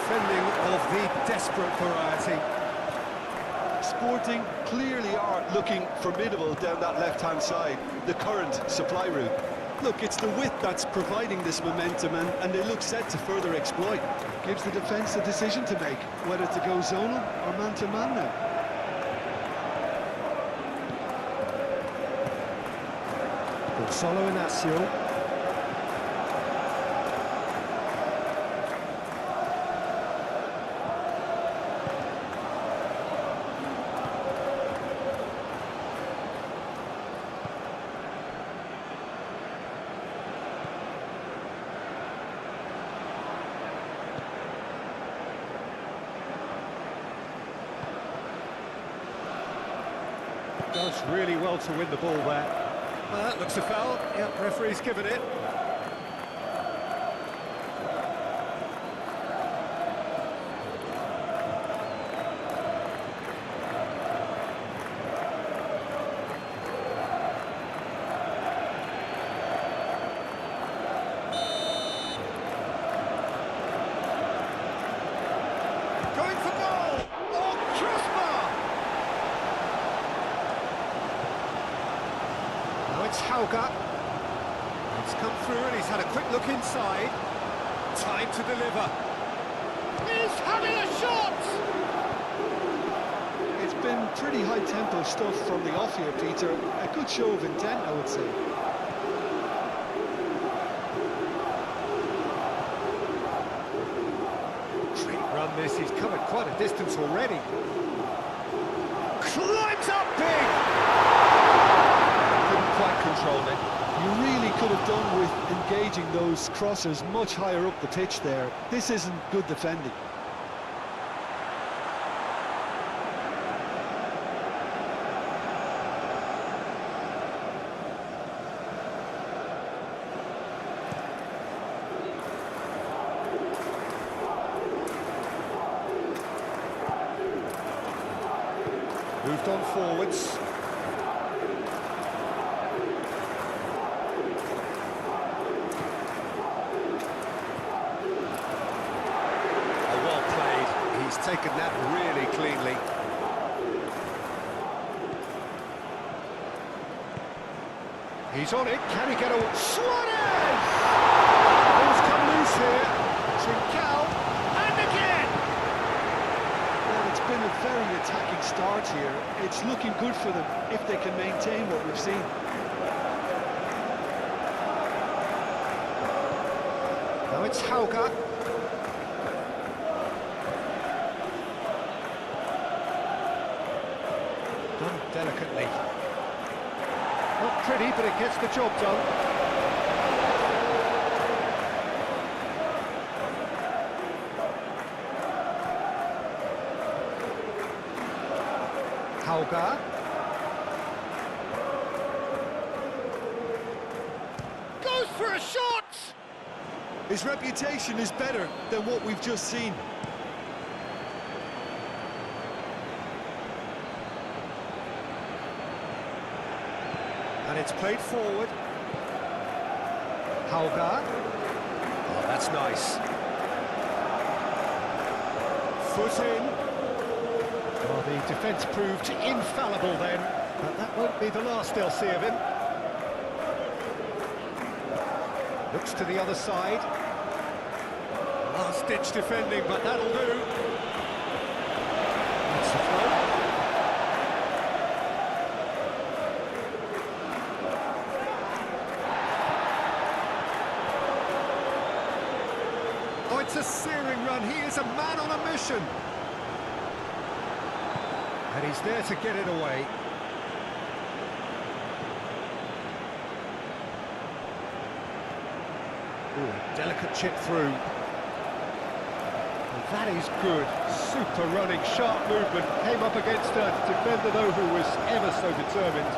defending of the desperate variety. Sporting clearly are looking formidable down that left-hand side, the current supply route. Look, it's the width that's providing this momentum, and they look set to further exploit. Gives the defence a decision to make, whether to go zonal or man-to-man now. Solo Inacio. Does really well to win the ball there. That looks a foul. Yep, referee's given it. Going for goal! Oh, crossbar! Now it's Hauga. It's come through and he's had a quick look inside. Time to deliver. He's having a shot! It's been pretty high-tempo stuff from the off here, Peter. A good show of intent, I would say. Great run this, he's covered quite a distance already. Climbs up big! Couldn't quite control it. You really could have done with engaging those crossers much higher up the pitch there. This isn't good defending. Moved on forwards. Well played. He's taken that really cleanly. He's on it. Can he get a... Suarez! Ball's come loose here. Trincao. And again! Well, it's been a very attacking start here. It's looking good for them if they can maintain what we've seen. Now it's Hauga. Done delicately. Not pretty, but it gets the job done. Hauga. Goes for a shot! His reputation is better than what we've just seen. And it's played forward. Hauga. Oh, that's nice. Foot in. Oh, the defence proved infallible then, but that won't be the last they'll see of him. Looks to the other side. Last-ditch defending, but that'll do. That's the throw. Oh, it's a searing run. He is a man on a mission. And he's there to get it away. Ooh, delicate chip through. And that is good. Super running, sharp movement. Came up against a defender, though, who was ever so determined.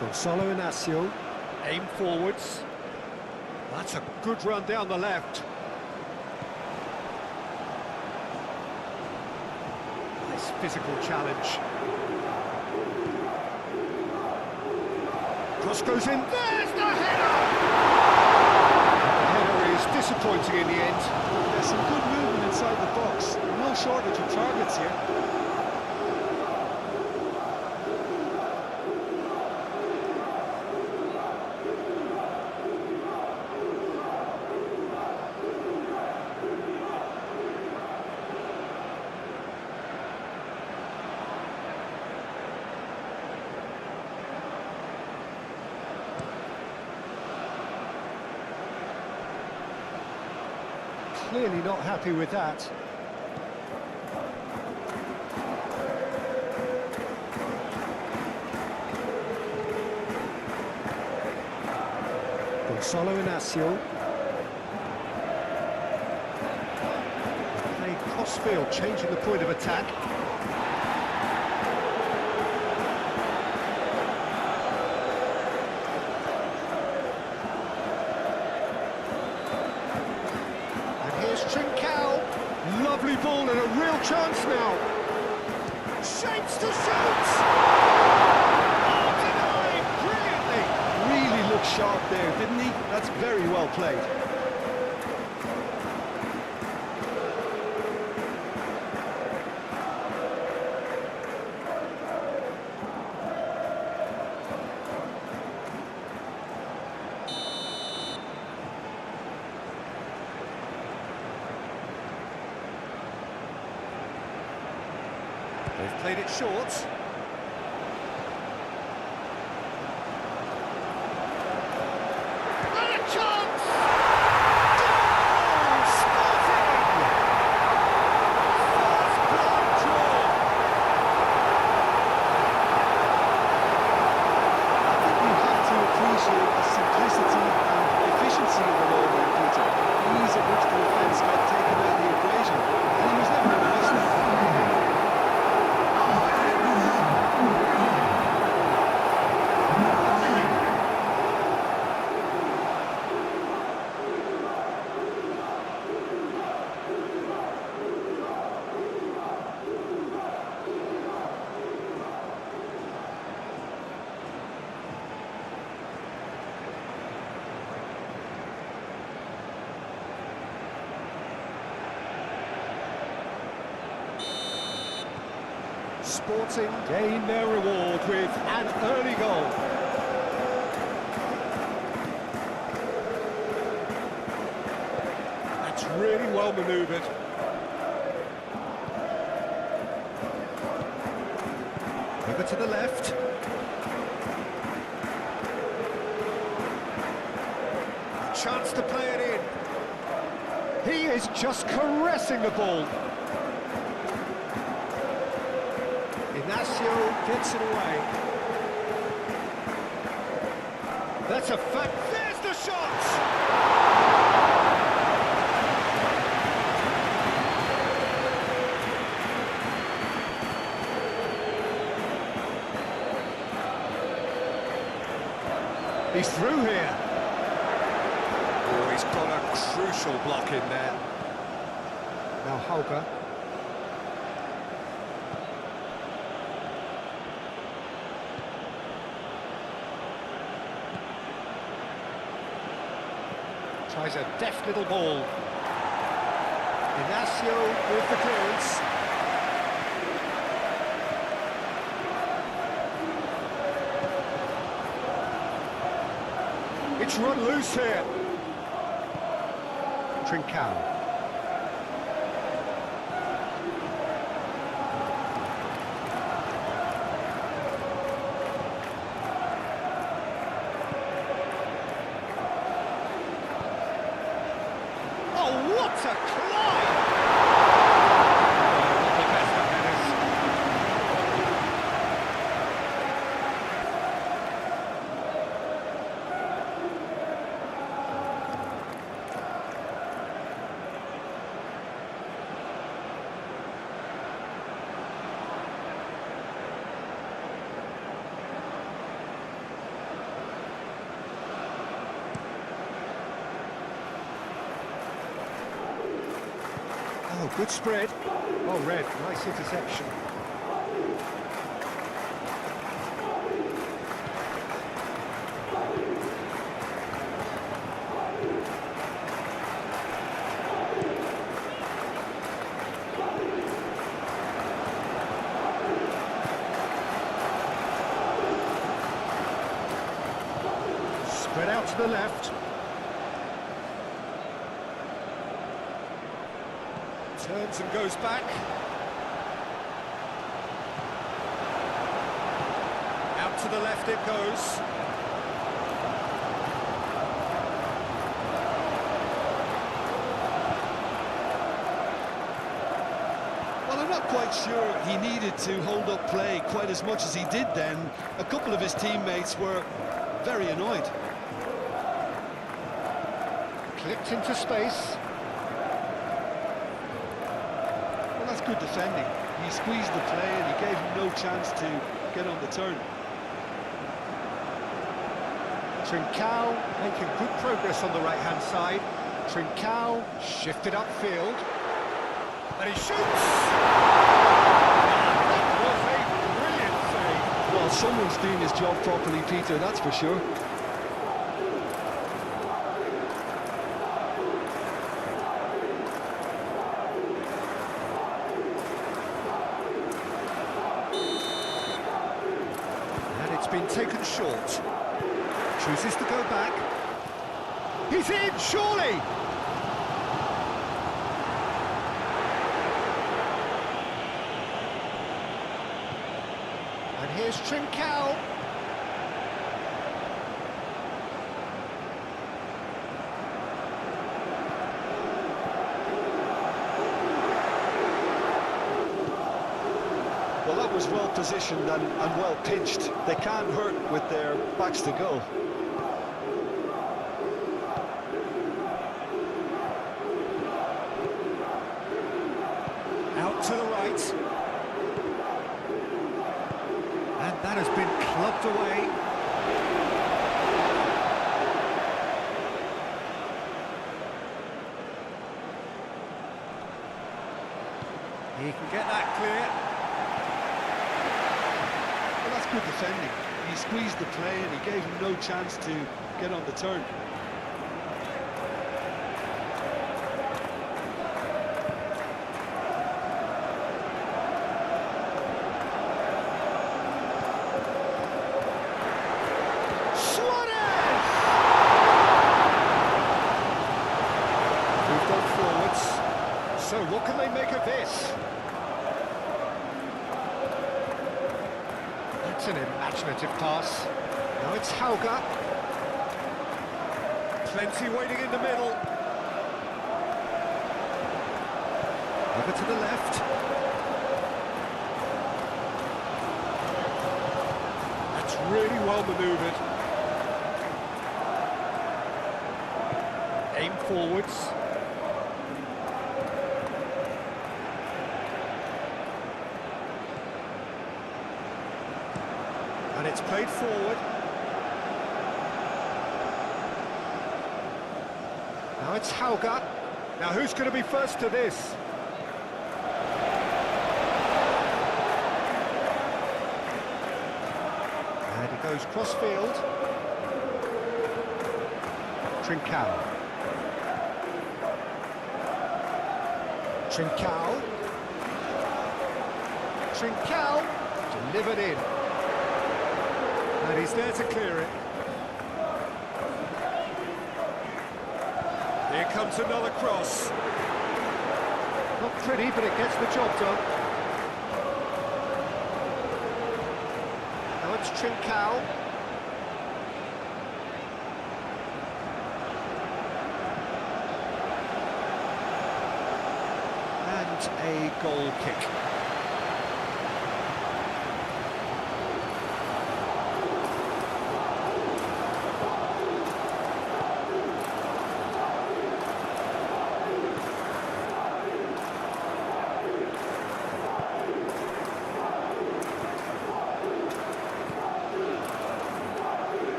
Gonzalo Inacio, aim forwards. That's a good run down the left. Nice physical challenge. Cross goes in, there's the header! The header is disappointing in the end. There's some good movement inside the box. No shortage of targets here. Clearly not happy with that. Gonzalo Inacio. Playing cross-field, changing the point of attack. Lovely ball and a real chance now. Shapes to shoot! Oh, denied brilliantly! Really looked sharp there, didn't he? That's very well played. They've played it short. And a chance! Goal! Sporting! First blood draw! I think we have to appreciate the simplicity and efficiency of the role there, Peter. The ease at which the defence got taken out of the equation. And he was never going to miss that. Sporting gain their reward with an early goal. That's really well manoeuvred. Over to the left. A chance to play it in. He is just caressing the ball. Inacio gets it away. That's a fact. There's the shot! He's through here. Oh, he's got a crucial block in there. Now Holger. Tries a deft little ball. Inacio with the clearance. It's run loose here. Trincao. What a climb! Not the best of headers. Oh, good spread. Oh, red, nice interception. Spread out to the left. Turns and goes back. Out to the left it goes. Well, I'm not quite sure he needed to hold up play quite as much as he did then. A couple of his teammates were very annoyed. Clipped into space. Well, that's good defending. He squeezed the play and he gave him no chance to get on the turn. Trincao making good progress on the right-hand side. Trincao shifted upfield. And he shoots! That was a brilliant save. Well, someone's doing his job properly, Peter, that's for sure. Been taken short. Chooses to go back. He's in, surely! And here's Trincao. Well, that was well positioned and well pitched. They can't hurt with their backs to goal. Out to the right. And that has been clubbed away. He can get that clear. Good defending. He squeezed the play and he gave him no chance to get on the turn. Suarez! Moved on forwards. So what can they make of this? An imaginative pass. Now it's Hauga. Plenty waiting in the middle. Over to the left. That's really well manoeuvred. Aim forwards. And it's played forward. Now it's Hauga. Now who's going to be first to this? And he goes cross-field. Trincao. Trincao. Trincao. Delivered in. And he's there to clear it. Here comes another cross. Not pretty, but it gets the job done. Now it's Trincao. And a goal kick.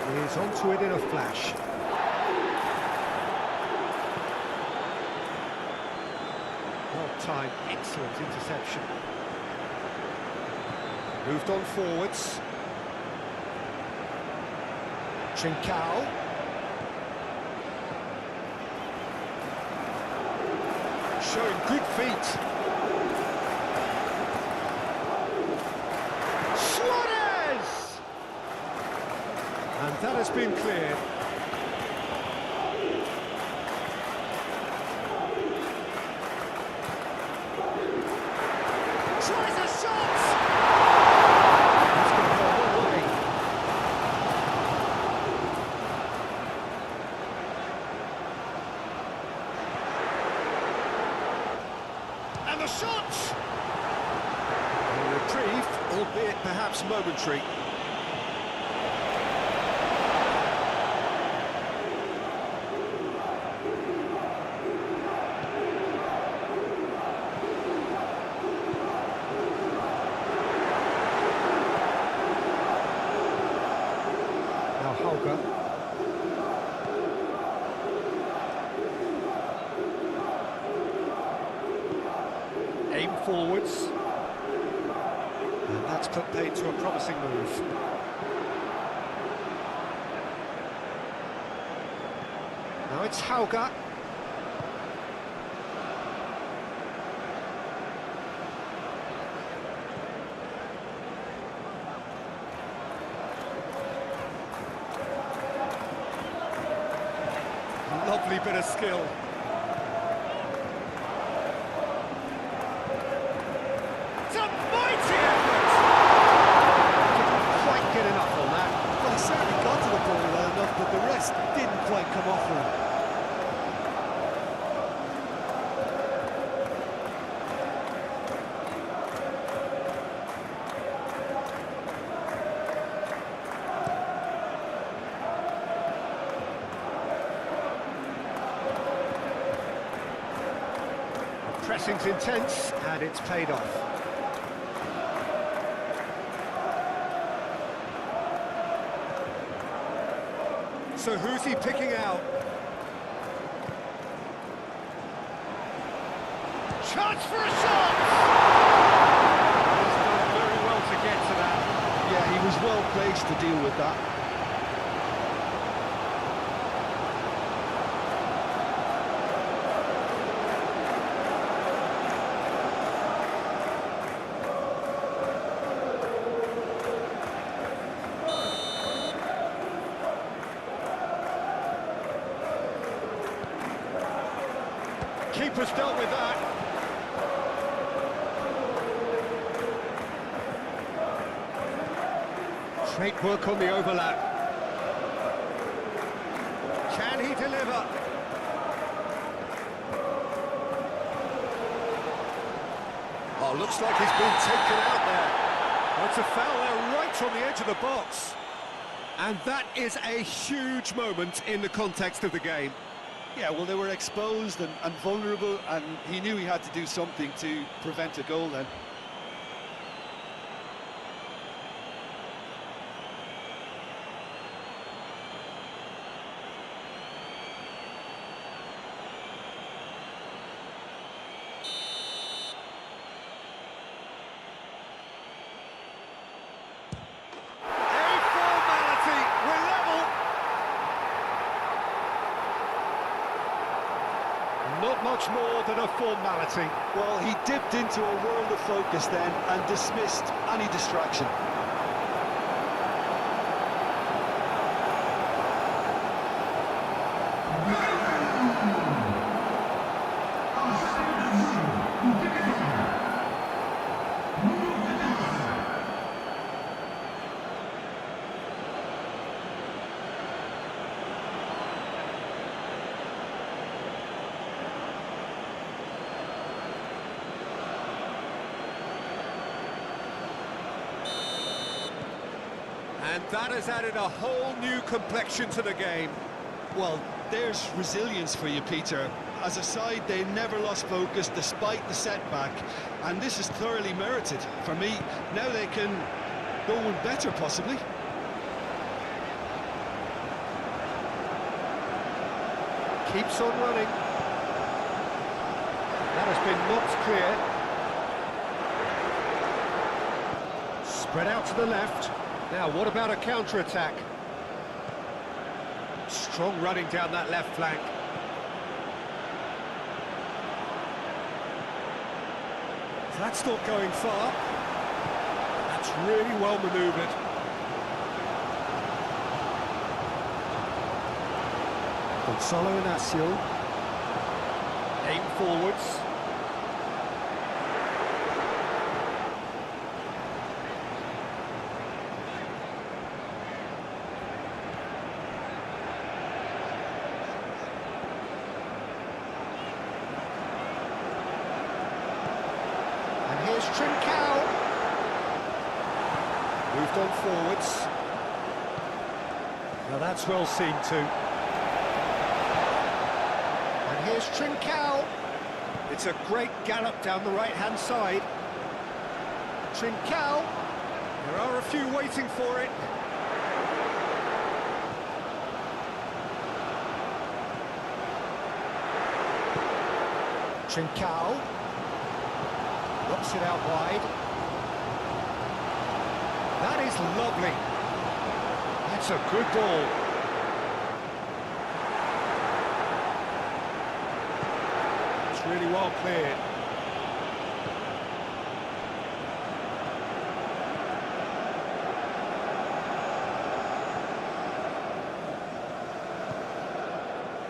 He's onto it in a flash. Well timed, excellent interception. Moved on forwards. Trincao. Showing good feet. Suarez! And that has been cleared. Tries a shot! That's going to go all the way. And the shot! A reprieve, albeit perhaps momentary. Now Holger. Aim forwards. And that's put paid to a promising move. Now it's Holger. Lovely bit of skill. It's a mighty effort! Didn't quite get enough on that. Well, he certainly got to the ball well enough, but the rest didn't quite come off for him. Pressing's intense, and it's paid off. So who's he picking out? Chance for a shot! He's done very well to get to that. Yeah, he was well placed to deal with that. Keeper's dealt with that. Great work on the overlap. Can he deliver? Oh, looks like he's been taken out there. That's a foul there right on the edge of the box. And that is a huge moment in the context of the game. Yeah, well, they were exposed and vulnerable, and he knew he had to do something to prevent a goal then. Not much more than a formality. Well, he dipped into a world of focus then and dismissed any distraction. And that has added a whole new complexion to the game. Well, there's resilience for you, Peter. As a side, they never lost focus despite the setback, and this is thoroughly merited. For me, now they can go one better, possibly. Keeps on running. That has been knocked clear. Spread out to the left. Now, what about a counter-attack? Strong running down that left flank. That's not going far. That's really well manoeuvred. Gonzalo Inacio. Aim forwards. Here's Trincao. Moved on forwards. Now that's well seen too. And here's Trincao. It's a great gallop down the right-hand side. Trincao. There are a few waiting for it. Trincao. Knocks it out wide. That is lovely. That's a good ball. It's really well cleared.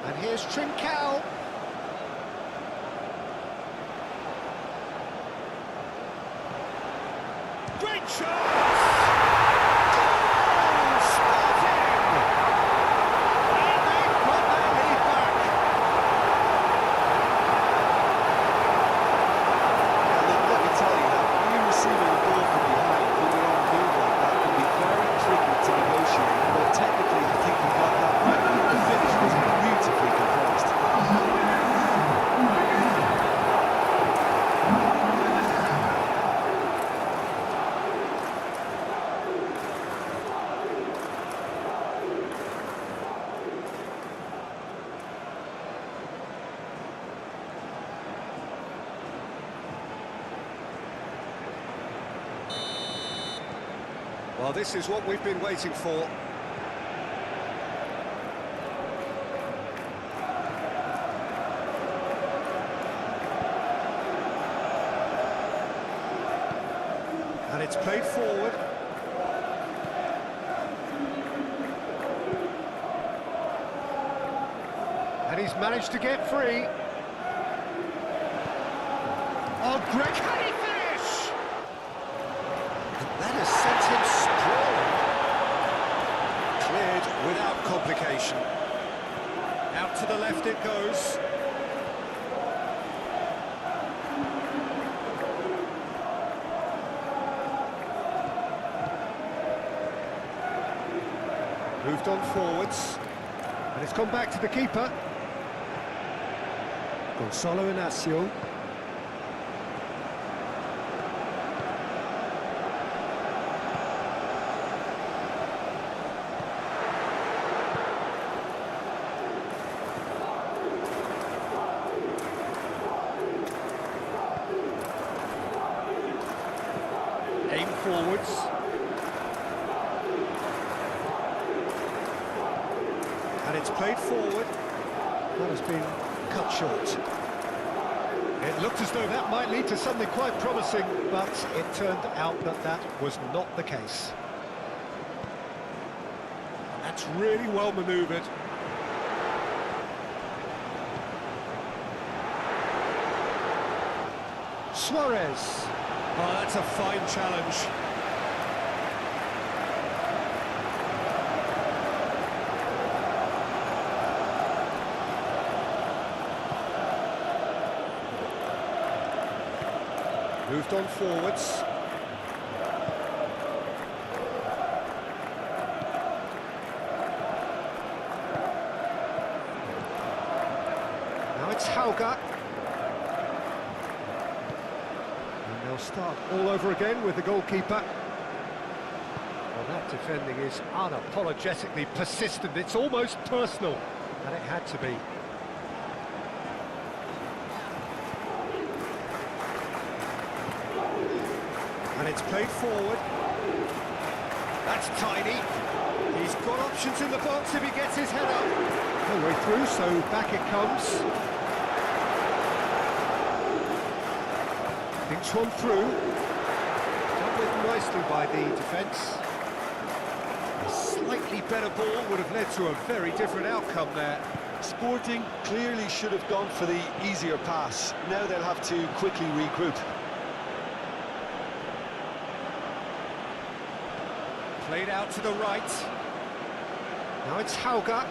And here's Trincao. Great shot! Goal! Sporting! And they've got their lead back. Yeah, look, let me tell you that you receiving a ball from behind when you're on move like that can be very tricky to negotiate. But technically, I think he got that right. The finish was beautifully composed. Well, this is what we've been waiting for. And it's played forward. And he's managed to get free. Oh, great! Can he finish? That has sent him sprawling. Cleared without complication. Out to the left it goes. Moved on forwards. And it's gone back to the keeper. Gonzalo Inacio. Aim forwards. And it's played forward. That has been cut short. It looked as though that might lead to something quite promising, but it turned out that that was not the case. That's really well manoeuvred. Suarez. Oh, that's a fine challenge. Moved on forwards. Now it's Hauga. And they'll start all over again with the goalkeeper. Well, that defending is unapologetically persistent. It's almost personal, and it had to be. it's played forward. That's tidy. He's got options in the box if he gets his head up. No way through, so back it comes. Thinks one through. Dealt with nicely by the defence. A slightly better ball would have led to a very different outcome there. Sporting clearly should have gone for the easier pass. Now they'll have to quickly regroup. Played out to the right. Now it's Hauger.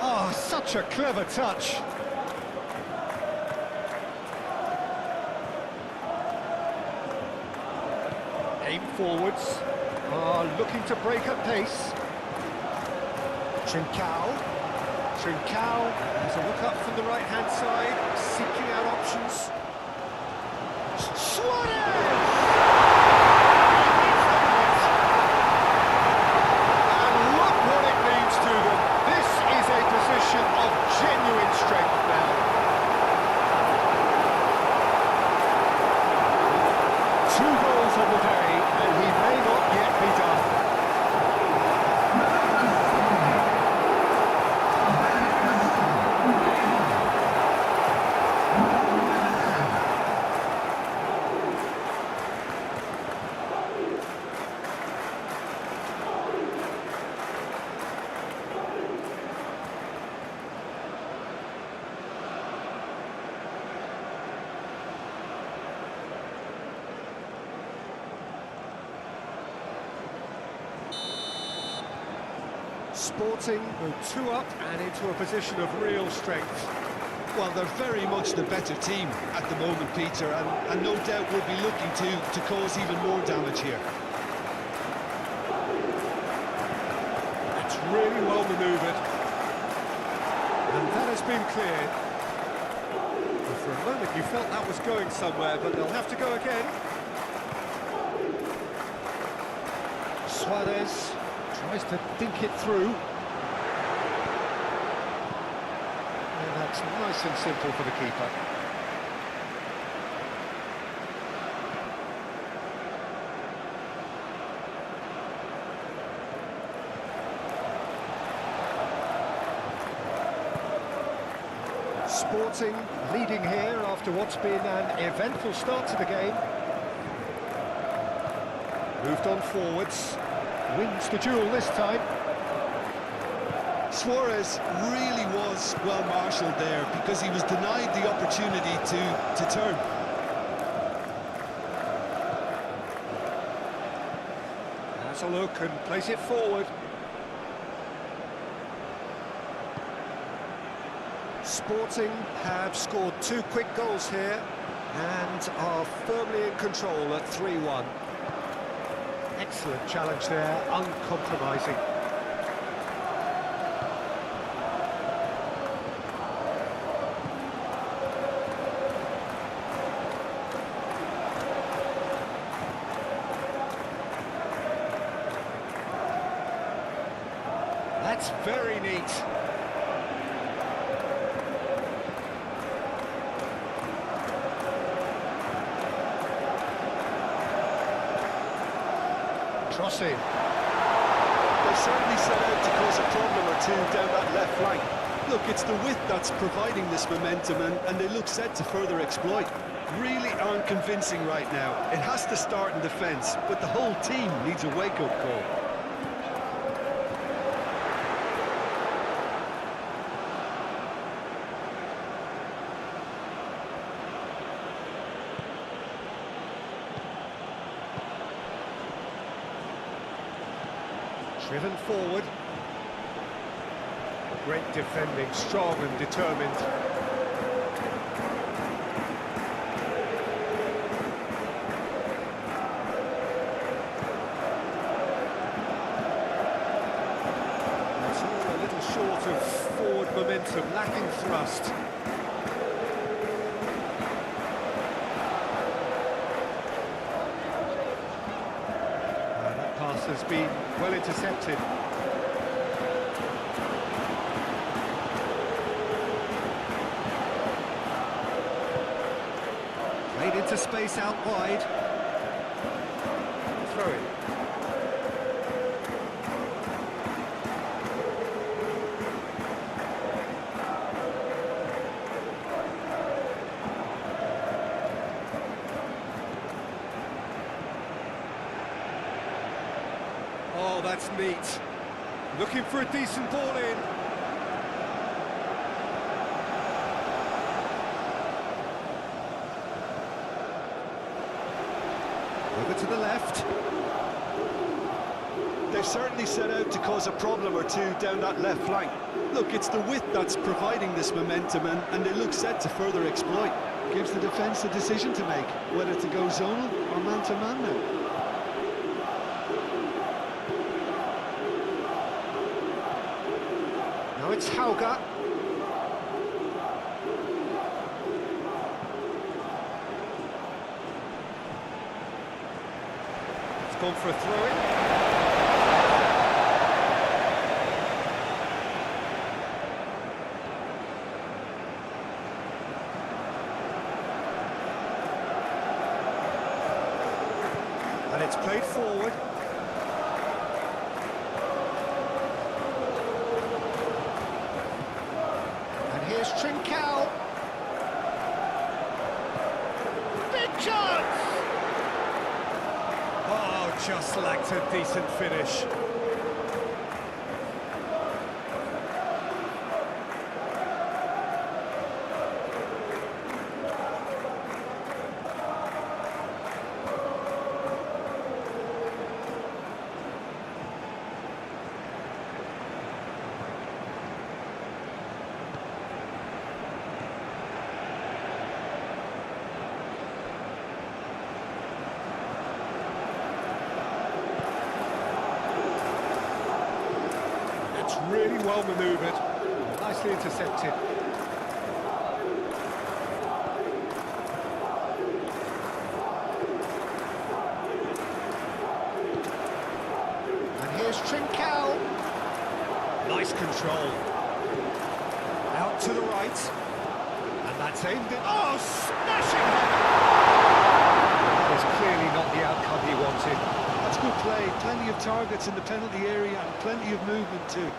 Oh, such a clever touch. Aim forwards. Looking to break at pace. Trincao. Trincao has a look up from the right-hand side, seeking out options. Suarez! And look what it means to them. This is a position of genuine strength now. Two goals on the day, and he may not yet be done. Sporting go 2 up and into a position of real strength. Well, they're very much the better team at the moment, Peter, and no doubt will be looking to cause even more damage here. That's really well manoeuvred. And that has been cleared. And for a moment you felt that was going somewhere, but they'll have to go again. Suarez tries to think it through. And that's nice and simple for the keeper. Sporting leading here after what's been an eventful start to the game. Moved on forwards. Wins the duel this time. Suarez really was well marshalled there because he was denied the opportunity to turn. Has a look and plays it forward. Sporting have scored 2 quick goals here and are firmly in control at 3-1. Excellent challenge there, uncompromising. That's very neat. Crossing. They certainly set out to cause a problem or two down that left flank. Look, it's the width that's providing this momentum, and they look set to further exploit. Really aren't convincing right now. It has to start in defence, but the whole team needs a wake-up call. Driven forward. Great defending, strong and determined. It's all a little short of forward momentum, lacking thrust. That pass has been well intercepted. Played into space out wide. throw-in. Oh, that's neat. Looking for a decent ball in. Over to the left. They've certainly set out to cause a problem or two down that left flank. Look, it's the width that's providing this momentum, and they look set to further exploit. Gives the defence a decision to make, whether to go zonal or man-to-man now. Now it's Hauga. It's gone for a throw-in. And it's played forward. And here's Trincao. Big chance! Oh, just lacked a decent finish. Really well manoeuvred, nicely intercepted. And here's Trincao. Nice control. Out to the right. And that's aimed at... Oh, smashing header! That is clearly not the outcome he wanted. That's good play. Plenty of targets in the penalty area and plenty of movement too.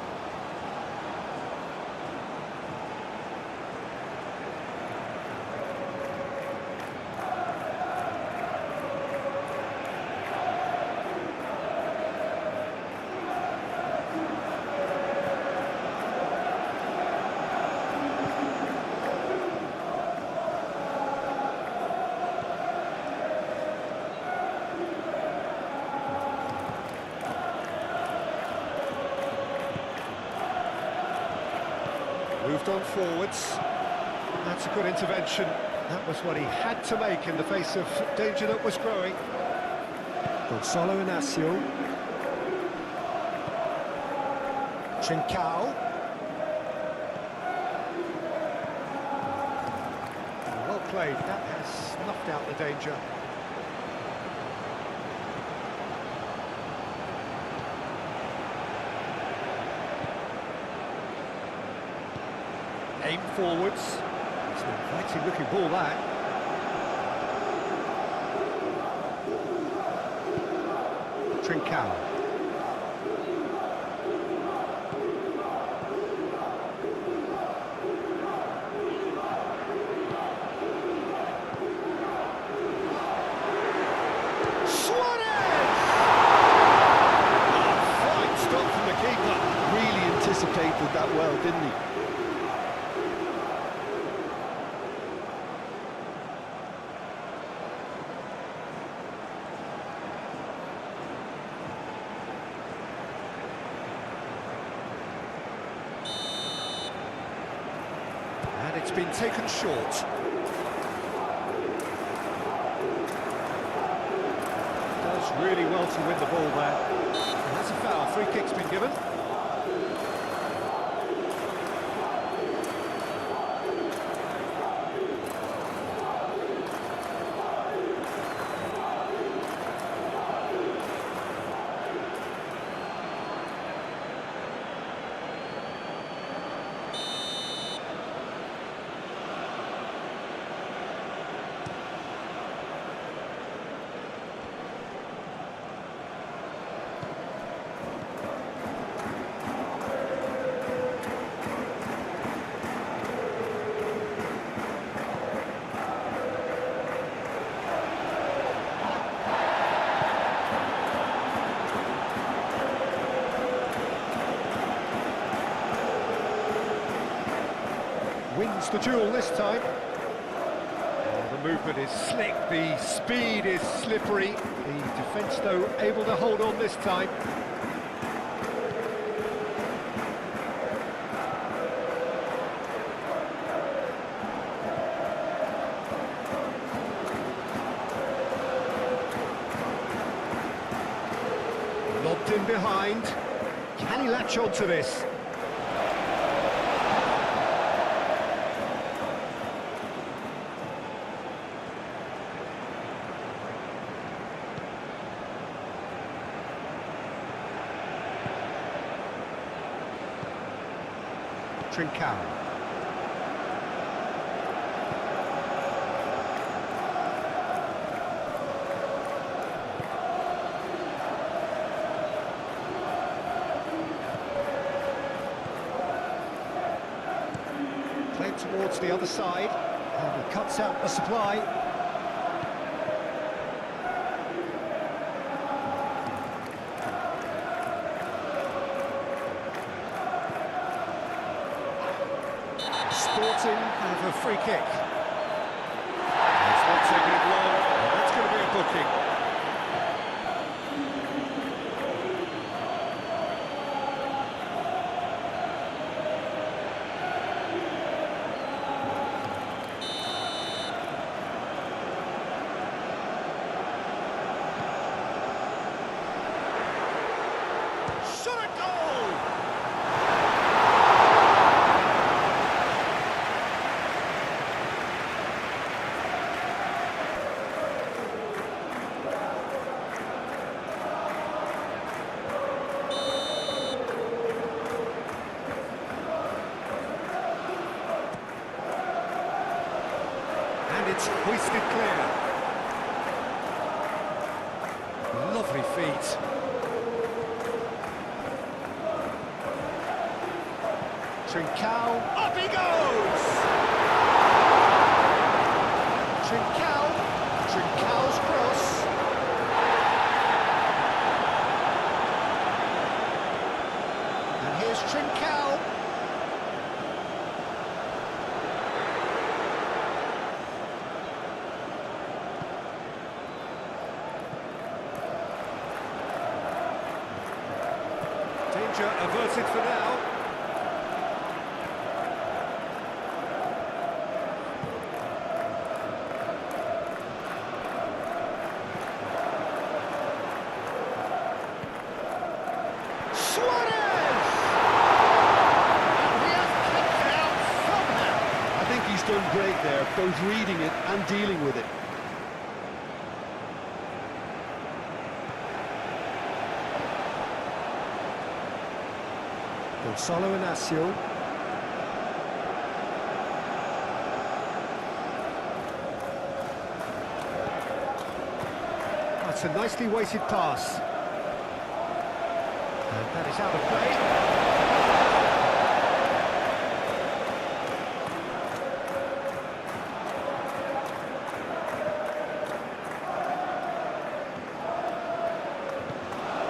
Moved on forwards. That's a good intervention. That was what he had to make in the face of danger that was growing. Gonzalo Inacio. Trincao. Well played. That has snuffed out the danger. Aim forwards. It's an inviting looking ball, that. Trincao. Suarez! Oh, fine stop from the keeper. Really anticipated that well, didn't he? And it's been taken short. Does really well to win the ball there. And that's a foul. Free kick's been given. wants the duel this time. Oh, the movement is slick, the speed is slippery. The defence, though, able to hold on this time. Lobbed in behind. Can he latch on to this? Trincao. Played towards the other side, and he cuts out the supply. Sporting have a free kick. It's not taking it long, and that's going to be a booking. Shot a goal! And it's hoisted clear. Lovely feet. Trincao, up he goes! Trincao's cross. And here's Trincao. Danger averted for now. He's done great there, both reading it and dealing with it. Gonzalo Inacio. That's a nicely weighted pass. And that is out of play.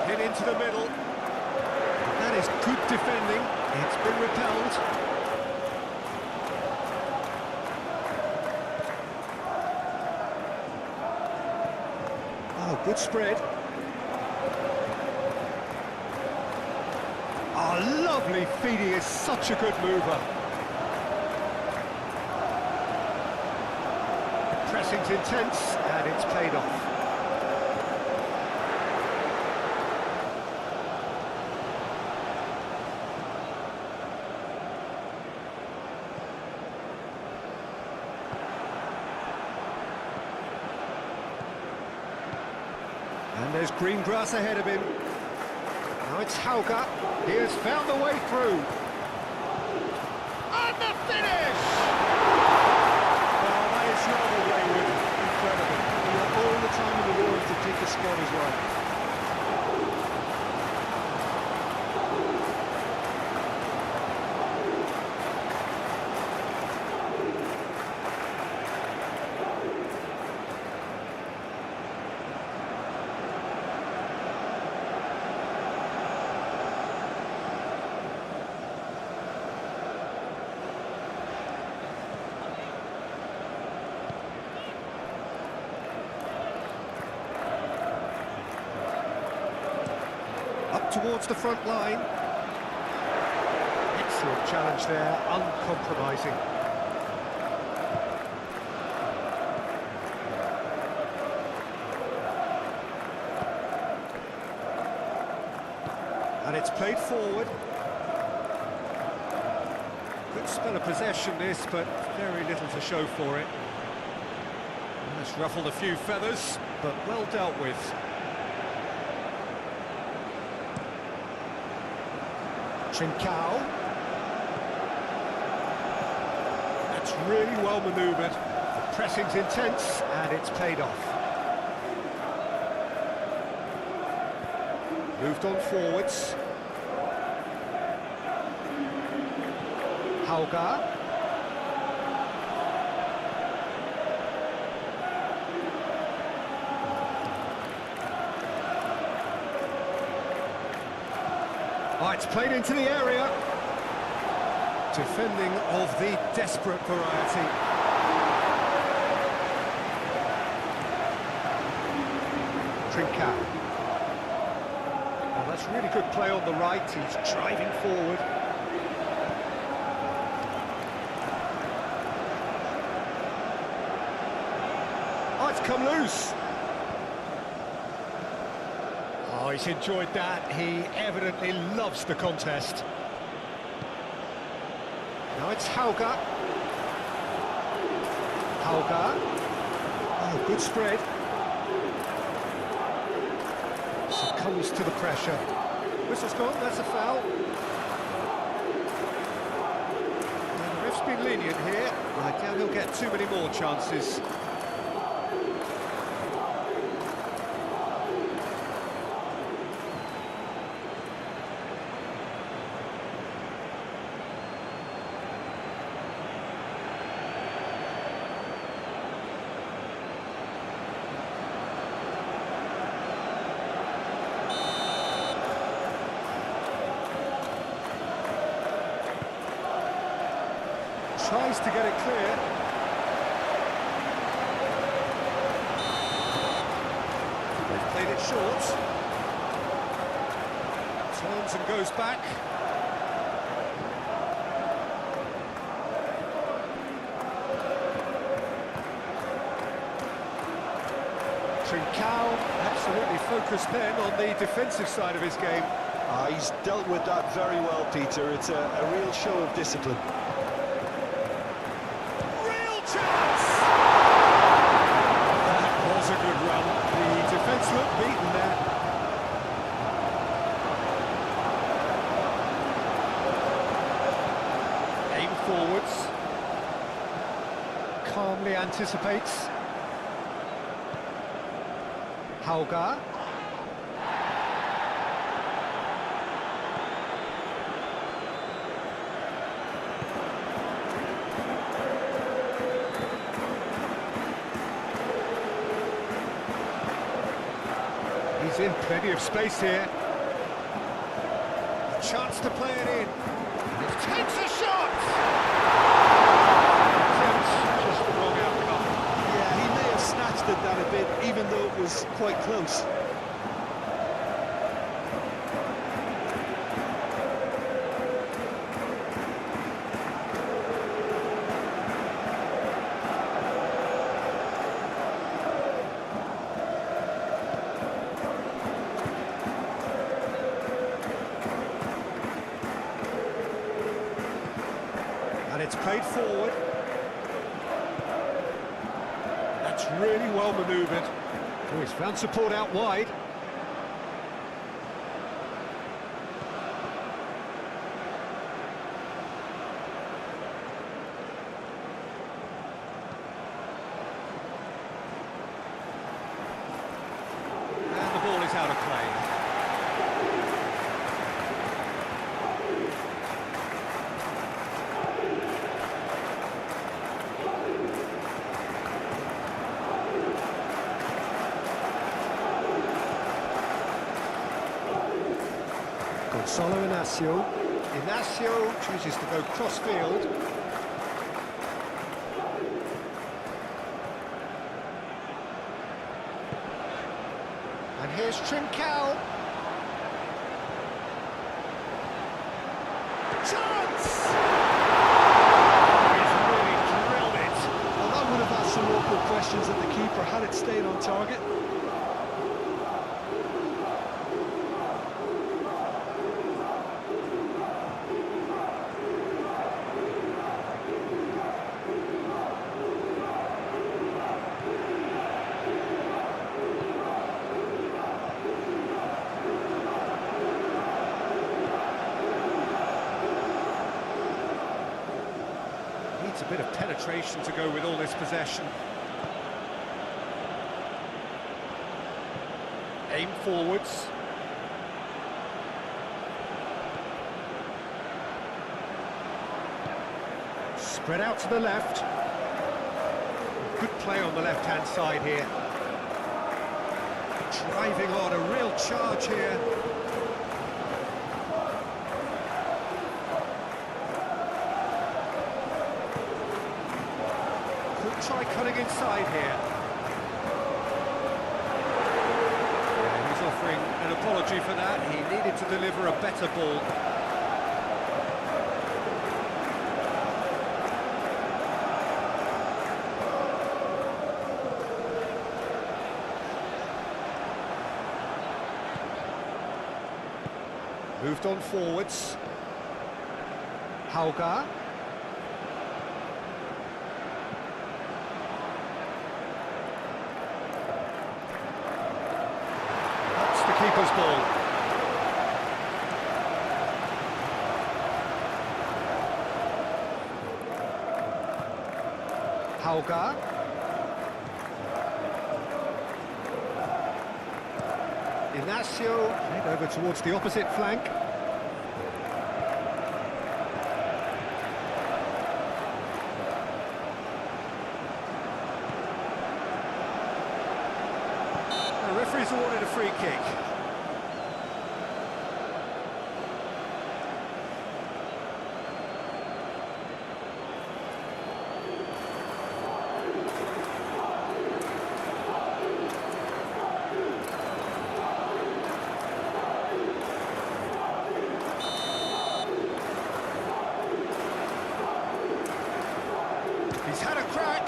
Hit into the middle. That is good defending. It's been repelled. Oh, good spread. Oh, lovely feet. He is such a good mover. Pressing's intense, and it's paid off. And there's green grass ahead of him. Now it's Hauga. He has found the way through. And the finish! Oh, that is rather wayward. Incredible. He had all the time in the world to take the spot as well. towards the front line. Excellent challenge there, uncompromising. And it's played forward. Good spell of possession this, but very little to show for it. It's ruffled a few feathers, but well dealt with. Trincao. That's really well manoeuvred. The pressing's intense, and it's paid off. Moved on forwards. Hauga. Oh, it's played into the area. Defending of the desperate variety. Trincao. Well, that's really good play on the right. He's driving forward. Oh, it's come loose. Oh, he's enjoyed that. He evidently loves the contest. Now it's Hauga. Hauga. Oh, good spread. Succumbs to the pressure. Whistle's gone, that's a foul. And the ref's been lenient here. I doubt he'll get too many more chances. Tries to get it clear. They've played it short. Turns and goes back. Trincao absolutely focused then on the defensive side of his game. He's dealt with that very well, Peter. It's a real show of discipline. A good run. The defence looked beaten there. Aim forwards. Calmly anticipates. Hauga. He's in plenty of space here. A chance to play it in. He takes a shot! Just the wrong outcome. Yeah, he may have snatched at that a bit, even though it was quite close. And it's played forward. That's really well manoeuvred. Oh, he's found support out wide. And the ball is out of play. Gonzalo Inacio. Inacio chooses to go cross-field. And here's Trincao. Chance! He's really drilled it. Well, that would have asked some awkward questions at the keeper had it stayed on target. Needs a bit of penetration to go with all this possession. Aim forwards. Spread out to the left. Good play on the left-hand side here. Driving on, a real charge here. Could try cutting inside here. Yeah, he's offering an apology for that. He needed to deliver a better ball. Moved on forwards. Hauga. That's the keeper's ball. Hauga. Ignacio, head over towards the opposite flank. The referee's awarded a free kick. He's had a crack.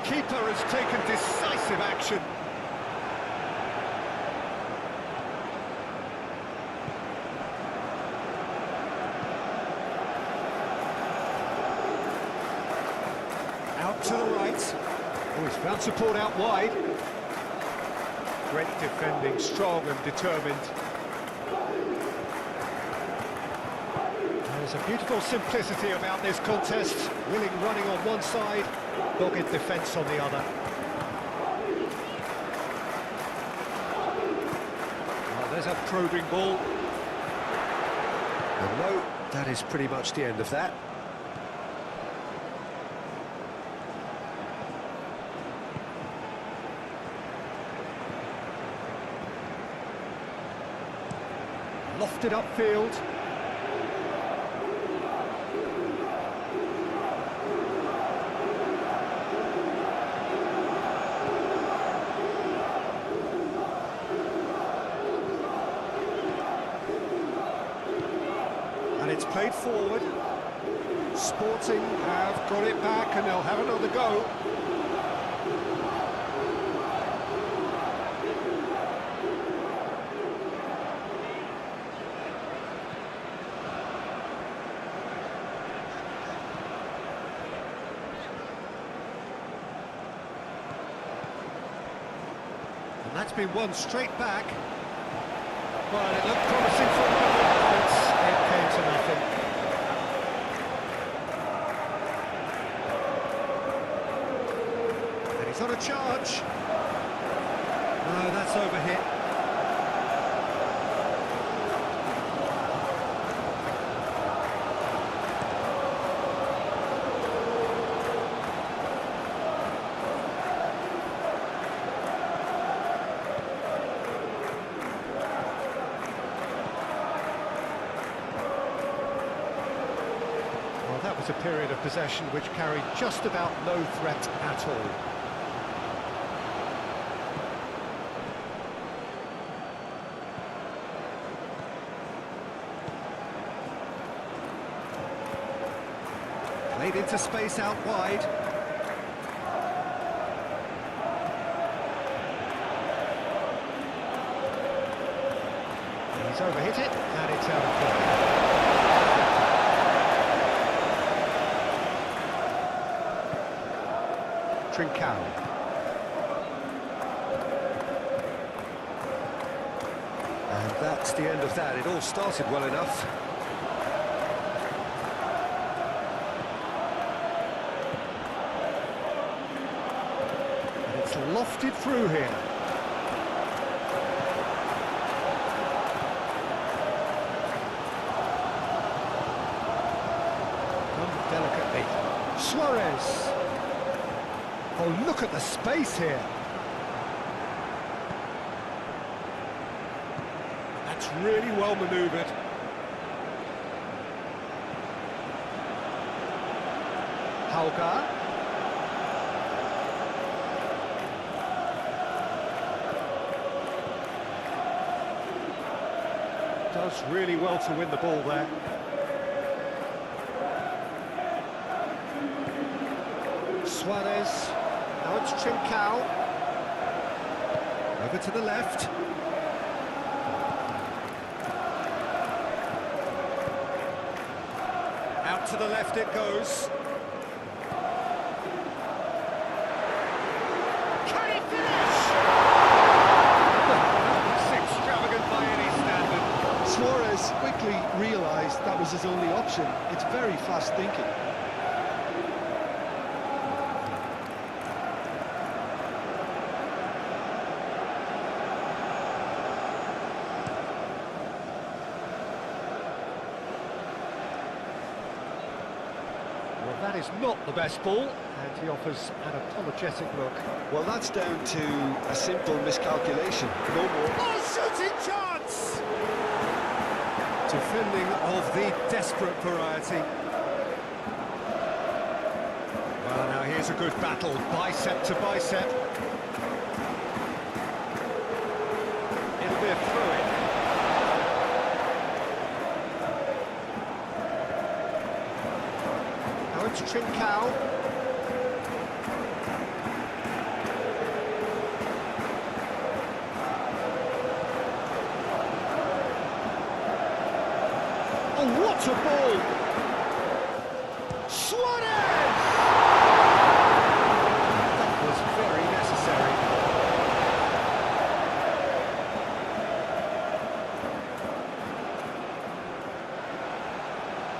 Keeper has taken decisive action. Out to the right. Oh, he's found support out wide. Great defending, strong and determined. There's a beautiful simplicity about this contest. Willing running on one side, dogged defence on the other. Oh, there's a probing ball. And no, that is pretty much the end of that. Lofted upfield. And it's played forward. Sporting have got it back and they'll have another go. And that's been won straight back. Well, it looked promising for a moment, but it came to nothing. And he's on a charge. No, that's overhit. was a period of possession which carried just about no threat at all. Played into space out wide. He's overhit it, and it's out of play. Trincao. And that's the end of that. It all started well enough. And it's lofted through here. Delicately. Suarez. Oh, look at the space here. That's really well manoeuvred. Hauga. Does really well to win the ball there. Suarez, now it's Trincao, over to the left. Out to the left it goes. Can he finish? That's extravagant by any standard. Suarez quickly realised that was his only option. It's very fast thinking. Well, that is not the best ball, and he offers an apologetic look. Well, that's down to a simple miscalculation, no more. Oh, shooting chance! Defending of the desperate variety. Well, now here's a good battle, bicep to bicep. It'll be a throw-in. Now it's Trincao. Oh, what a ball! Suarez! That was very necessary.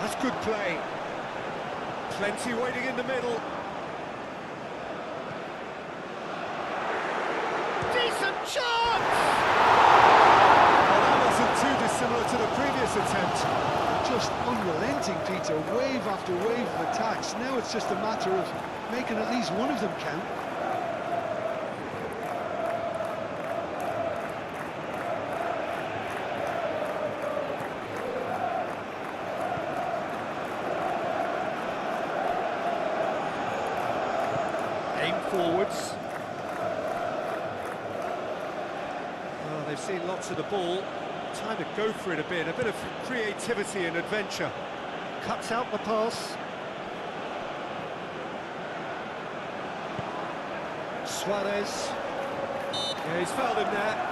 That's good play. Plenty waiting in the middle. Decent chance! Well, that wasn't too dissimilar to the previous attempt. Just unrelenting, Peter, wave after wave of attacks. Now it's just a matter of making at least one of them count. Aim forwards. Oh, they've seen lots of the ball. Time to go for it a bit of creativity and adventure. Cuts out the pass. Suarez. Yeah, he's fouled him there.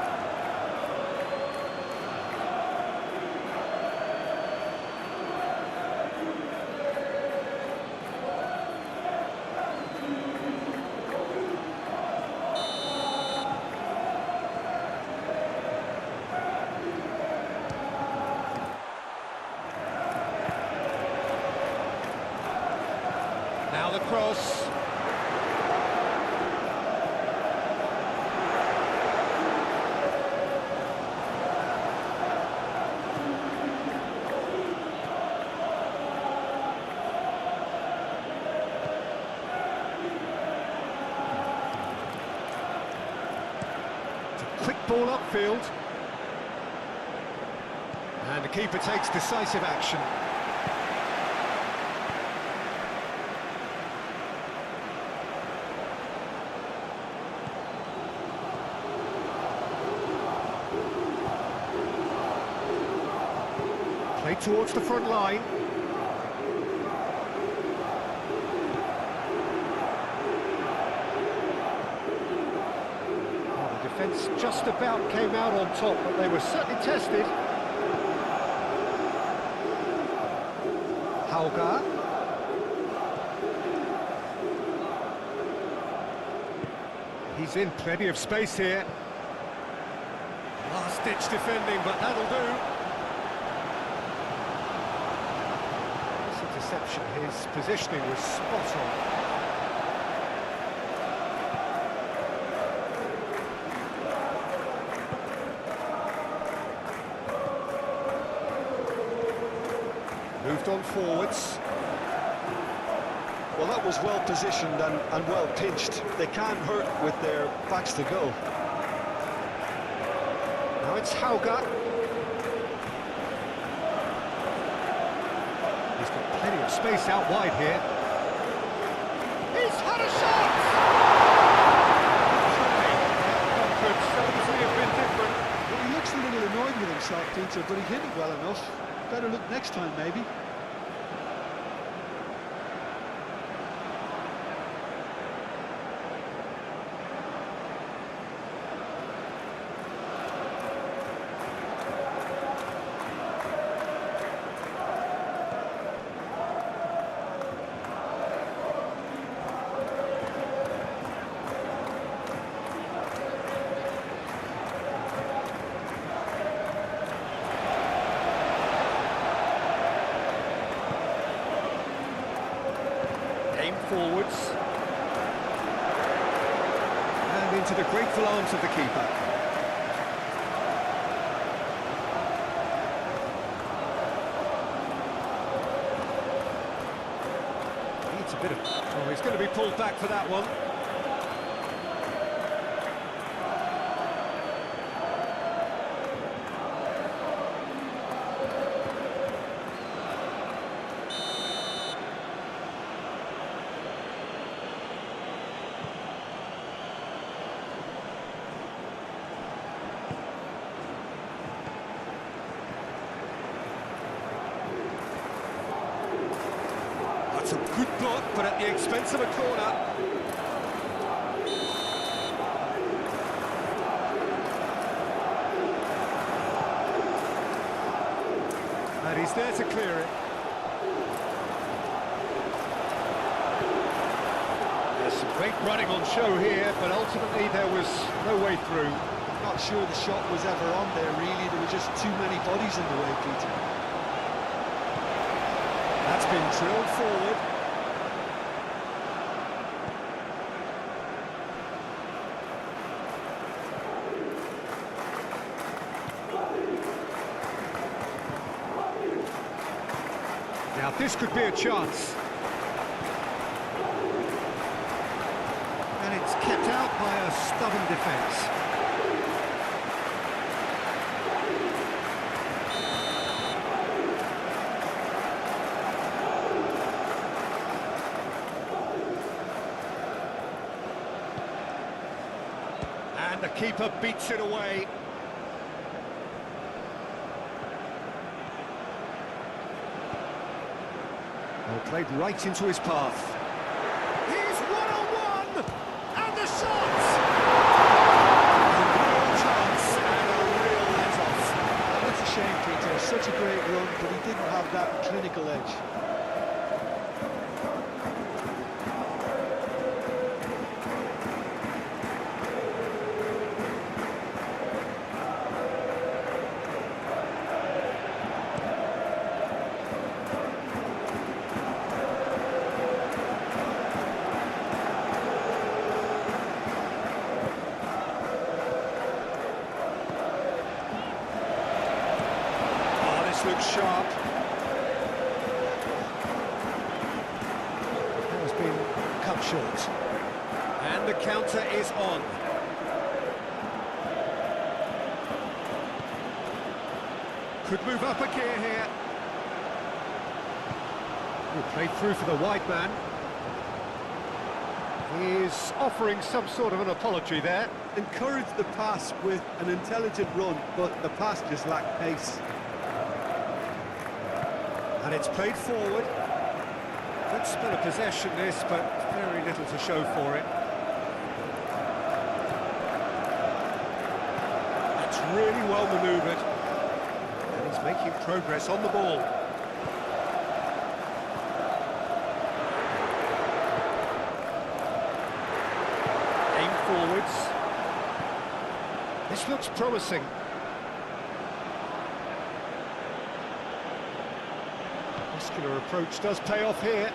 Now the cross. It's a quick ball upfield. And the keeper takes decisive action. Played towards the front line. Well, the defence just about came out on top, but they were certainly tested. Hauga. He's in plenty of space here. Last-ditch defending, but that'll do. This interception, his positioning was spot on. Moved on forwards. Well, that was well positioned and well pinched. They can't hurt with their backs to goal. Now it's Hauga. He's got plenty of space out wide here. He's had a shot! That could certainly have been different. Well, he looks a little annoyed with himself, Peter, but he hit it well enough. Better look next time, maybe. Forwards and into the grateful arms of the keeper. Needs a bit of... Oh, he's going to be pulled back for that one. That's a good block, but at the expense of a corner. And he's there to clear it. There's some great running on show here, but ultimately there was no way through. Not sure the shot was ever on there, really. There were just too many bodies in the way, Peter. That's been drilled forward. Now this could be a chance. And it's kept out by a stubborn defence. And the keeper beats it away. Well, played right into his path. He's one-on-one! And the shot! A real chance and a real let-off. That's a shame, Peter. Such a great run, but he didn't have that clinical edge. Looks sharp. That has been cut short. And the counter is on. Could move up a gear here. Will play through for the wide man. He is offering some sort of an apology there. Encouraged the pass with an intelligent run, but the pass just lacked pace. And it's played forward. Good spell of possession this, but very little to show for it. That's really well manoeuvred. And he's making progress on the ball. Aim forwards. This looks promising. Muscular approach does pay off here.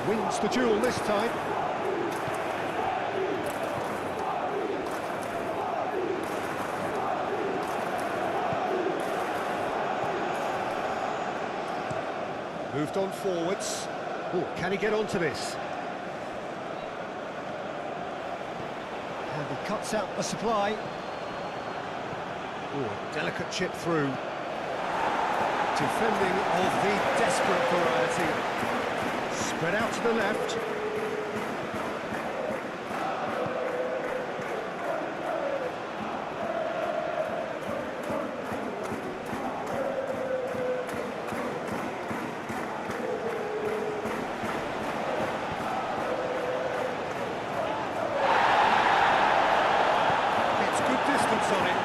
Wins the duel this time. Moved on forwards. Oh, can he get onto this? And he cuts out the supply. Oh, delicate chip through. Defending of the desperate variety. Spread out to the left. On it.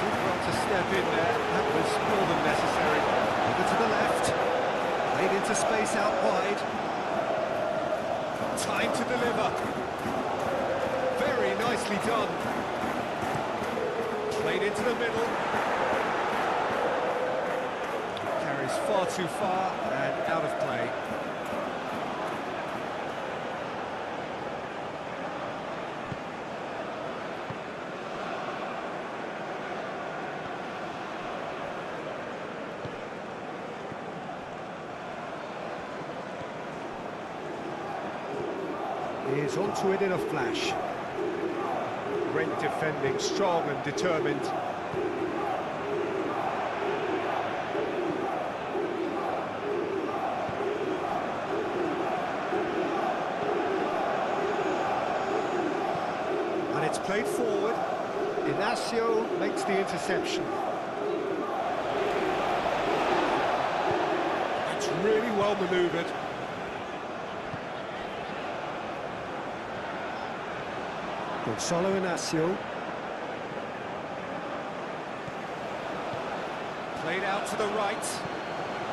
Did want to step in there, that was more than necessary. Over to the left, played into space out wide. Time to deliver. Very nicely done. Played into the middle. Carries far too far and out of play. Is onto it in a flash. Great defending, strong and determined. And it's played forward. Inacio makes the interception. It's really well manoeuvred. Gonzalo Inacio. Played out to the right.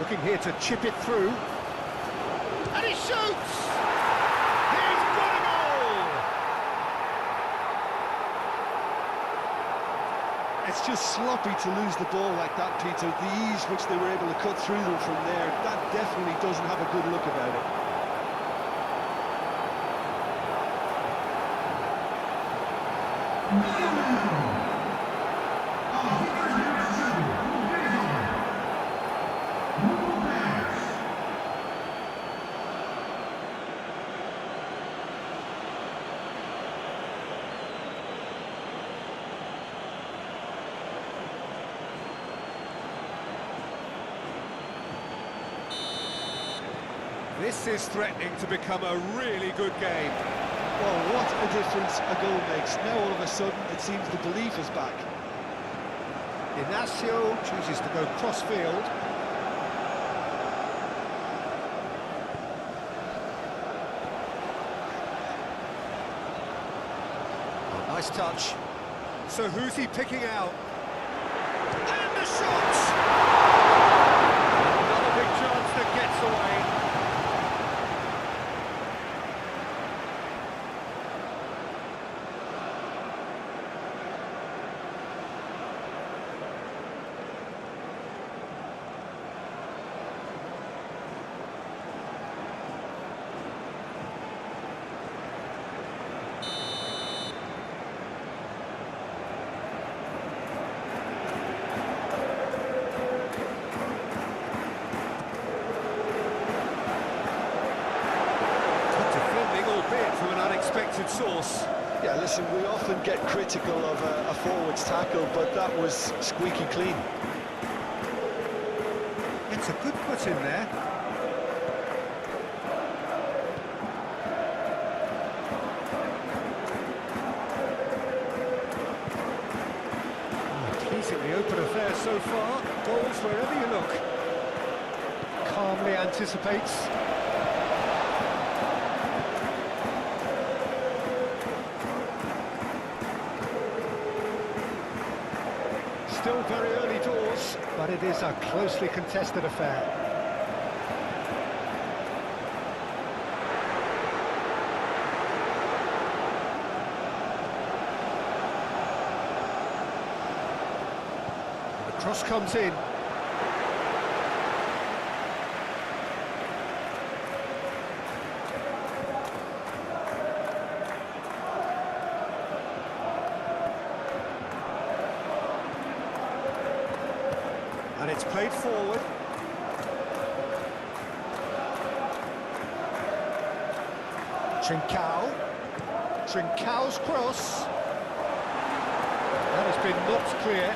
Looking here to chip it through. And he shoots! He's got a goal! It's just sloppy to lose the ball like that, Peter. The ease which they were able to cut through them from there, that definitely doesn't have a good look about it. This is threatening to become a really good game. Well, what a difference a goal makes. Now all of a sudden it seems the belief is back. Inacio chooses to go cross-field. Oh, nice touch. So who's he picking out? And the shot! Another big chance that gets away. From an unexpected source. Yeah, listen, we often get critical of a forward's tackle, but that was squeaky clean. put in there. Pleasingly open affair so far. Goals wherever you look. Calmly anticipates. Still very early doors, but it is a closely contested affair. The cross comes in. And it's played forward. Trincão's cross. That has been knocked clear.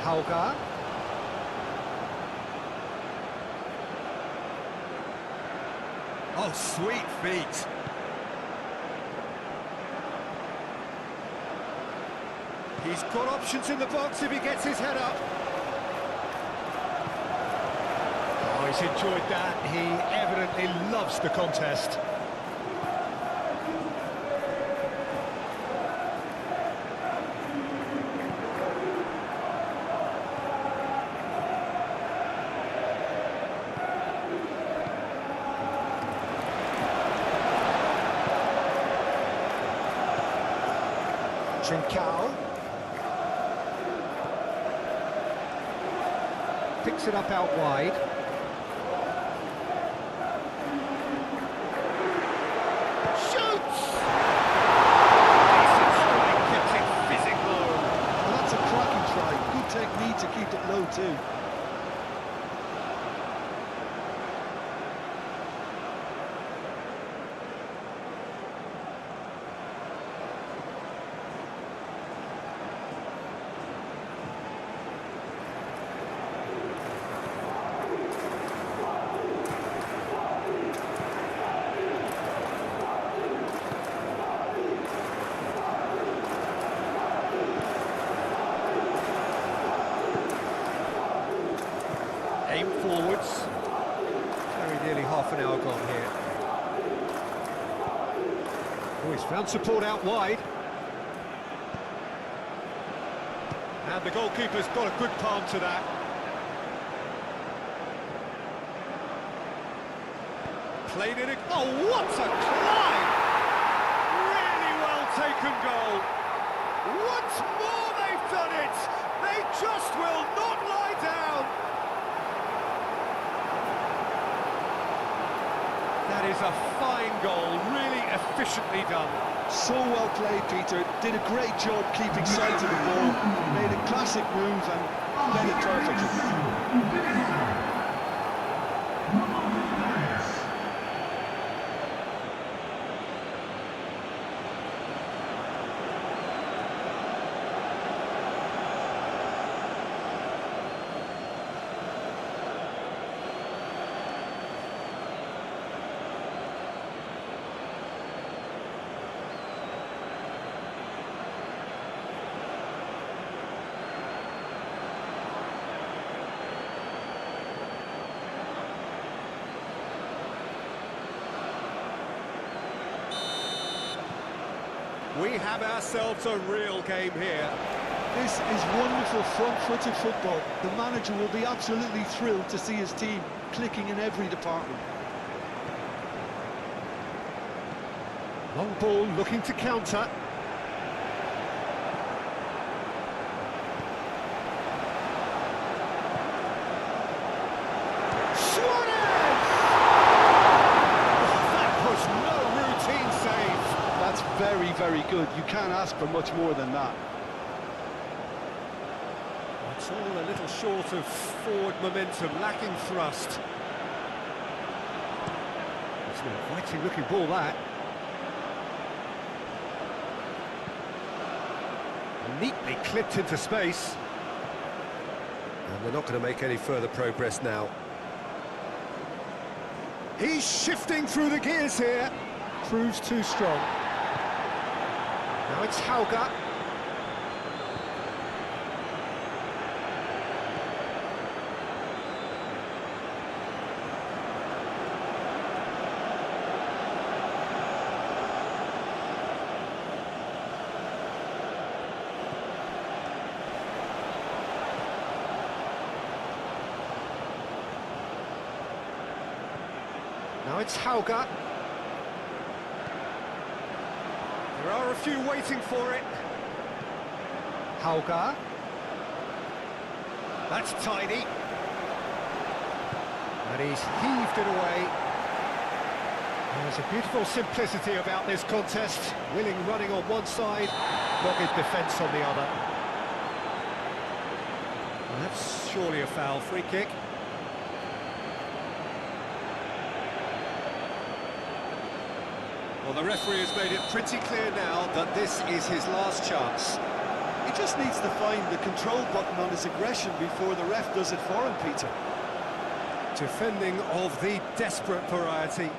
Hauga. Oh, sweet feet. He's got options in the box if he gets his head up. Oh, he's enjoyed that. He evidently loves the contest. Trincão picks it up out wide. Shoots! Decent strike, kept it fizzing low. Well, that's a cracking try. Good technique to keep it low too. Aim forwards. Very nearly half an hour gone here. Oh, he's found support out wide. And the goalkeeper's got a good palm to that. Played it. Oh, what a climb! Really well taken goal. Once more they've done it. They just will not lie down. That is a fine goal, really efficiently done. So well played, Peter. Did a great job keeping sight of the ball. Made a classic move and led it perfectly. We have ourselves a real game here. This is wonderful front-footed football. The manager will be absolutely thrilled to see his team clicking in every department. Long ball looking to counter. That was no very good. You can't ask for much more than that. It's all a little short of forward momentum, lacking thrust. It's an inviting looking ball, that. Neatly clipped into space. And they're not going to make any further progress now. He's shifting through the gears here. Proves too strong. Now it's Hauger. Now it's Hauger. There are a few waiting for it. Hauger. That's tidy. And he's heaved it away. There's a beautiful simplicity about this contest. Willing running on one side, dogged defence on the other. And that's surely a foul. Free kick. Well, the referee has made it pretty clear now that this is his last chance. He just needs to find the control button on his aggression before the ref does it for him, Peter. Defending of the desperate variety.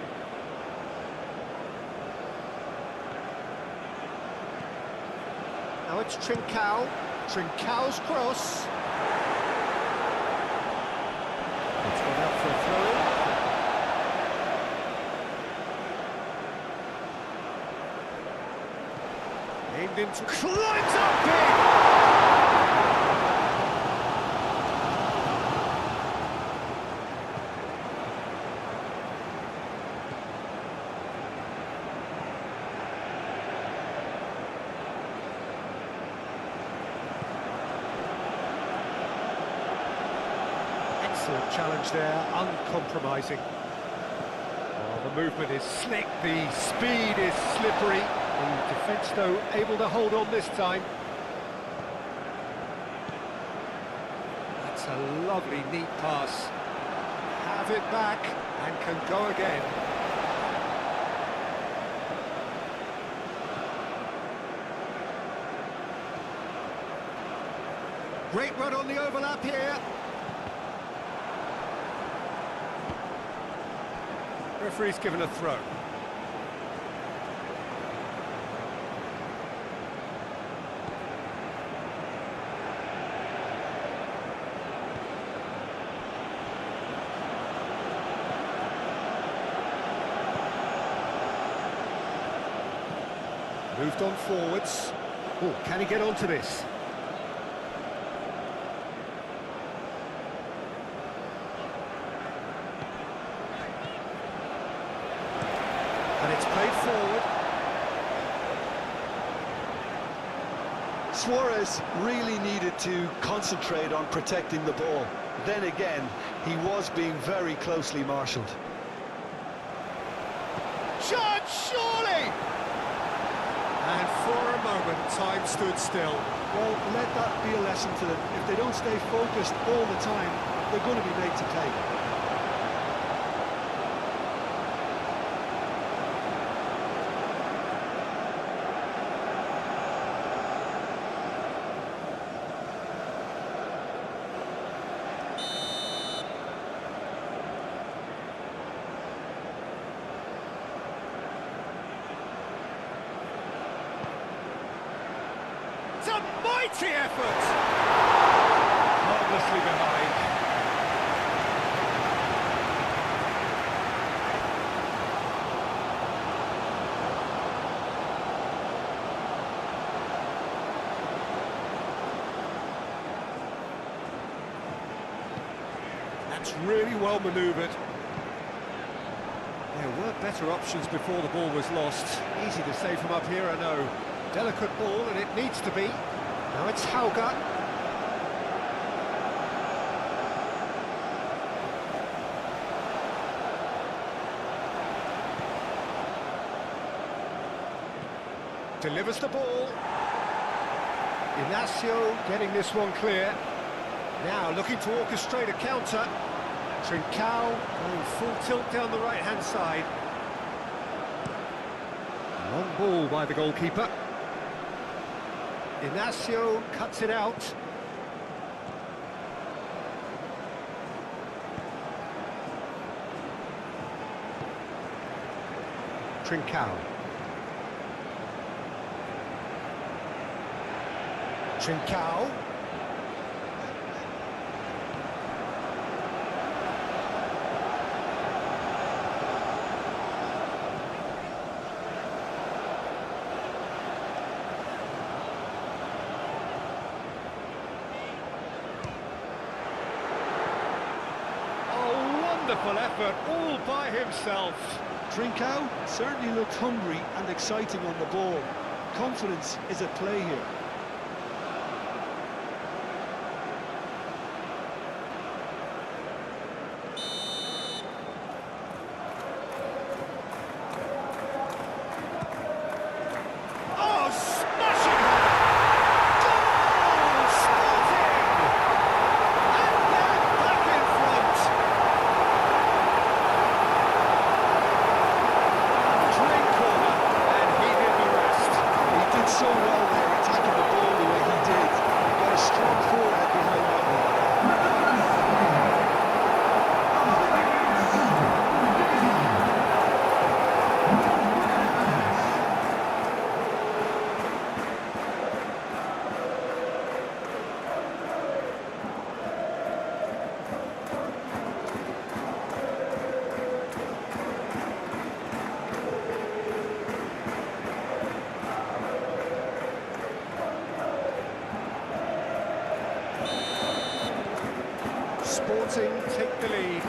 Now it's Trincao. Trincão's cross. It's gone out for a throw-in. Aimed into... climbs up big! Excellent challenge there, uncompromising. Oh, the movement is slick, the speed is slippery. The defence, though, able to hold on this time. That's a lovely, neat pass. Have it back and can go again. Great run on the overlap here. Referee's given a throw. Moved on forwards. Oh, can he get onto this? And it's played forward. Suarez really needed to concentrate on protecting the ball. Then again, he was being very closely marshalled. Shot, surely! And for a moment, time stood still. Well, let that be a lesson to them. If they don't stay focused all the time, they're going to be made to pay. It's a mighty effort! Harmlessly behind. That's really well manoeuvred. There were better options before the ball was lost. Easy to say from up here, I know. Delicate ball, and it needs to be. Now it's Hauger. delivers the ball. Ignacio getting this one clear. Now looking to orchestrate a counter. Trincao going full tilt down the right-hand side. Long ball by the goalkeeper. Ignacio cuts it out. Trincao. Trincao. Wonderful effort, all by himself. Trincao certainly looked hungry and exciting on the ball. Confidence is at play here. Oh, smashing header! Goal! Sporting! And they're back in front! Clean corner, and he did the rest. He did so well there, attacking the ball the way he did. He got a strong forehead behind that one. Sporting take the lead.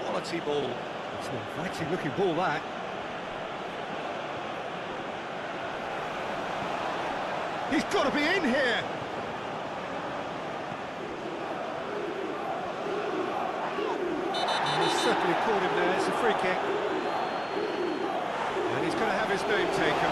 Quality ball. It's an inviting looking ball, that. He's got to be in here. He's certainly caught him there. It's a free kick. And he's going to have his name taken.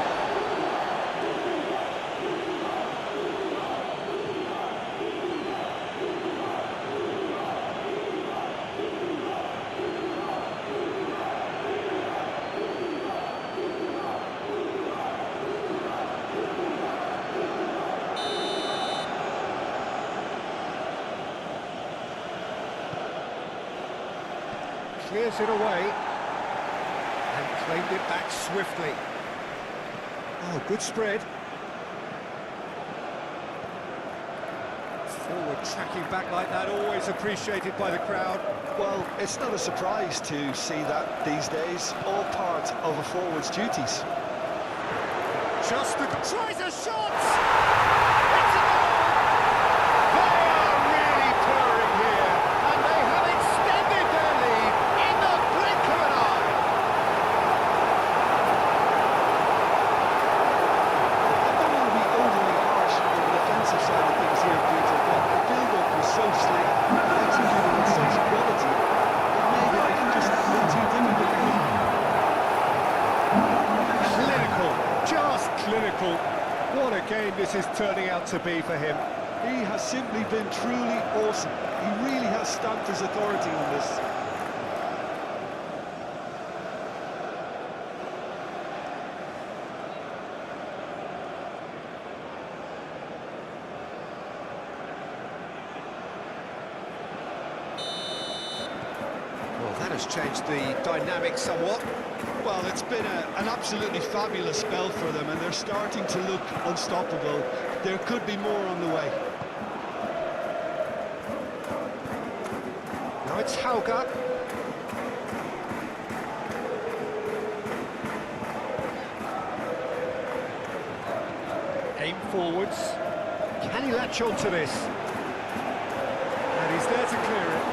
Clears it away and claimed it back swiftly. Oh, good spread. Forward tracking back like that, always appreciated by the crowd. Well, it's not a surprise to see that these days, all part of a forward's duties. Just the... tries a shot! It's a goal! They are really purring here, and they have extended their lead in the blink of an eye. I don't want to be overly harsh on the defensive side of things here, Peter, but the build-up was so slick, executed with such quality, it made life just a bit too difficult for him. Clinical, just clinical. What a game this is turning out to be for him. He has simply been truly awesome. He really has stamped his authority on this. Well, that has changed the dynamic somewhat. Well, it's been an absolutely fabulous spell for them, and they're starting to look unstoppable. There could be more on the way. Now it's Hauga. Aim forwards. Can he latch on to this? And he's there to clear it.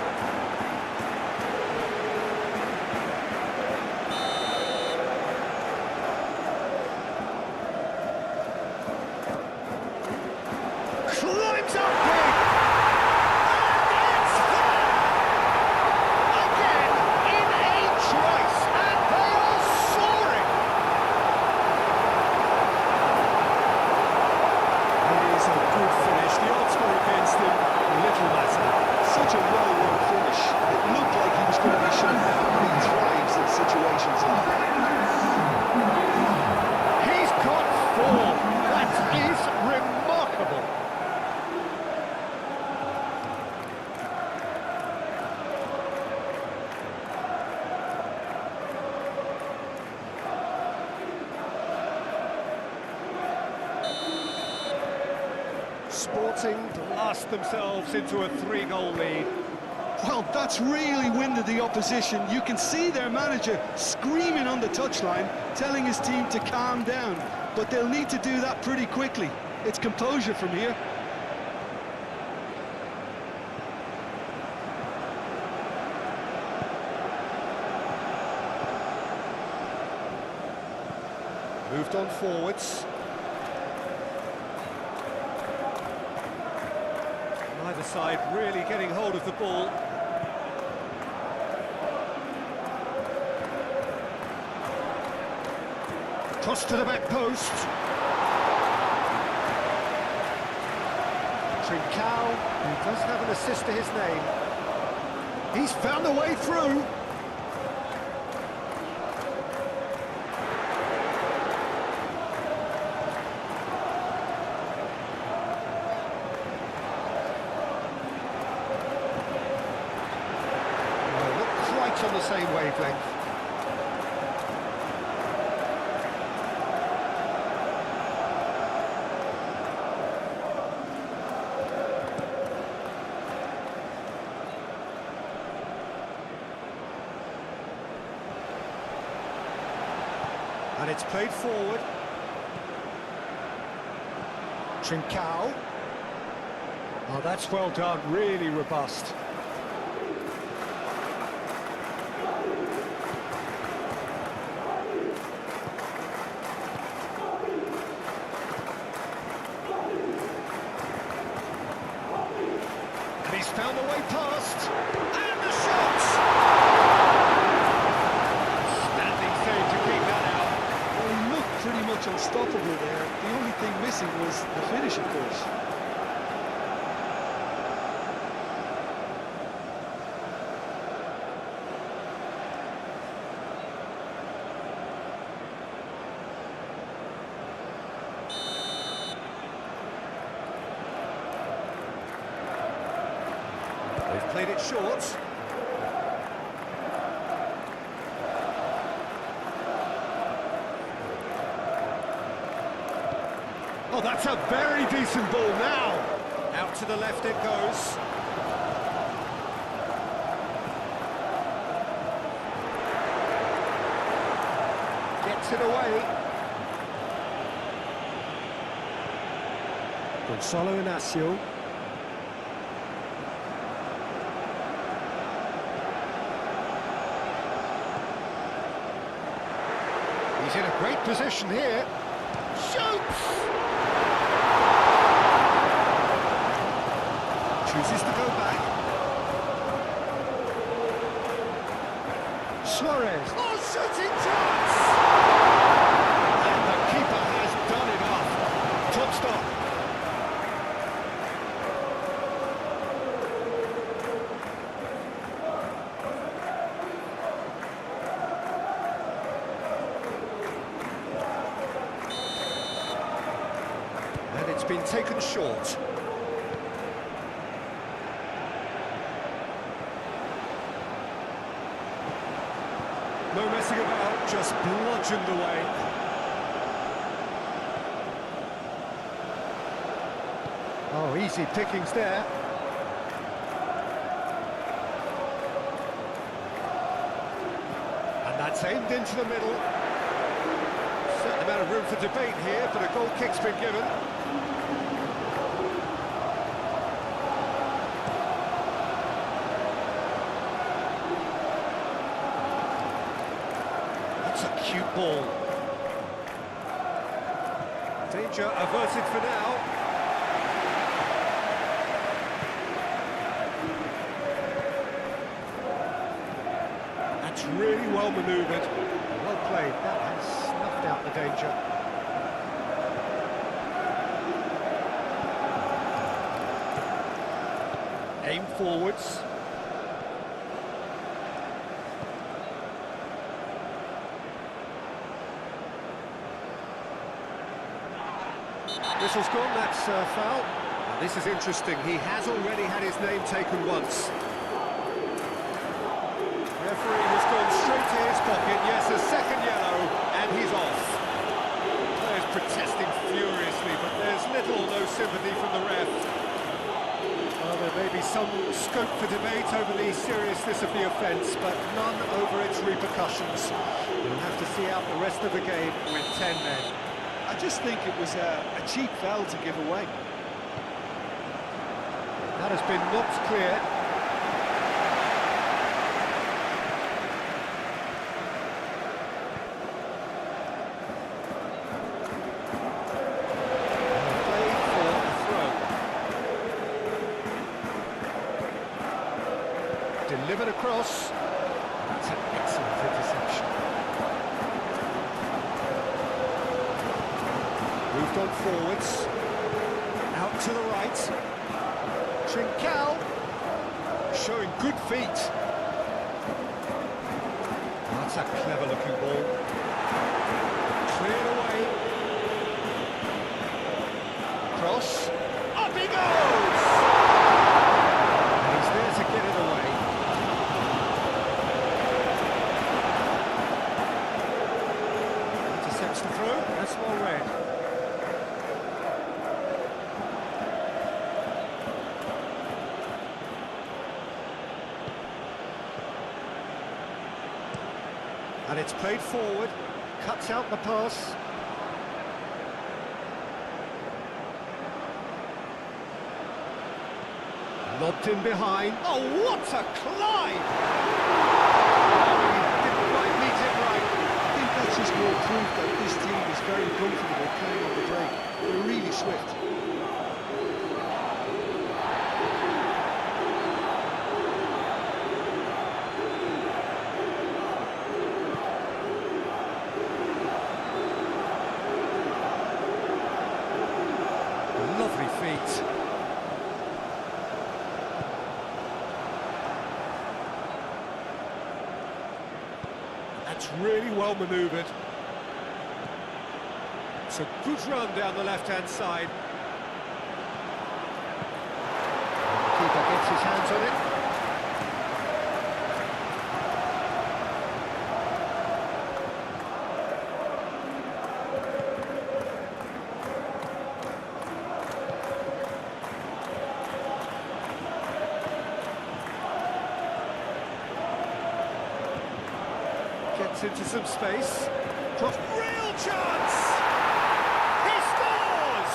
Sporting blast themselves into a 3-goal lead. Well, that's really winded the opposition. You can see their manager screaming on the touchline, telling his team to calm down. But they'll need to do that pretty quickly. It's composure from here. Moved on forwards. Neither side really getting hold of the ball. Cross to the back post. Trincao, who does have an assist to his name. He's found a way through. On the same wavelength. And it's played forward. Trincao. Oh, that's well done, really robust. He's found a way past, and the shot! Standing save to keep that out. Well, he looked pretty much unstoppable there. The only thing missing was the finish, of course. They've played it short. Oh, that's a very decent ball now. Out to the left it goes. Gets it away. Gonzalo Inacio. He's in a great position here. Shoots! Chooses to go back. Suarez. Oh, shooting chance! And the keeper has done it off. Top stop. And it's been taken short. No messing about, just bludgeoned away. Oh, easy pickings there. And that's aimed into the middle. Certain amount of room for debate here, but a goal kick's been given. That's a cute ball. Danger averted for now. That's really well manoeuvred. Well played. That has snuffed out the danger. Aim forwards. Whistle's gone, that's foul. Now, this is interesting. He has already had his name taken once. Referee has gone straight to his pocket. Yes, a second yellow, and he's off. Players protesting furiously, but there's little or no sympathy from the ref. Scope for debate over the seriousness of the offence, but none over its repercussions. We'll have to see out the rest of the game with 10 men. I just think it was a cheap foul to give away. That has been knocked clear. Delivered across. That's an excellent interception. Moved on forwards. Out to the right. Trincao. Showing good feet. That's a clever looking ball. Cleared away. Cross. Up he goes! And he's there to get it away. Intercepts the throw. That's well read. And it's played forward, cuts out the pass. Lobbed in behind. Oh, what a climb! Didn't quite meet it right. I think that's just more proof that this team is very comfortable playing on the break. They're really swift. Lovely feet. That's really well manoeuvred. It's a good run down the left-hand side. The keeper gets his hands on it. Gets into some space. Cross, real chance! He scores!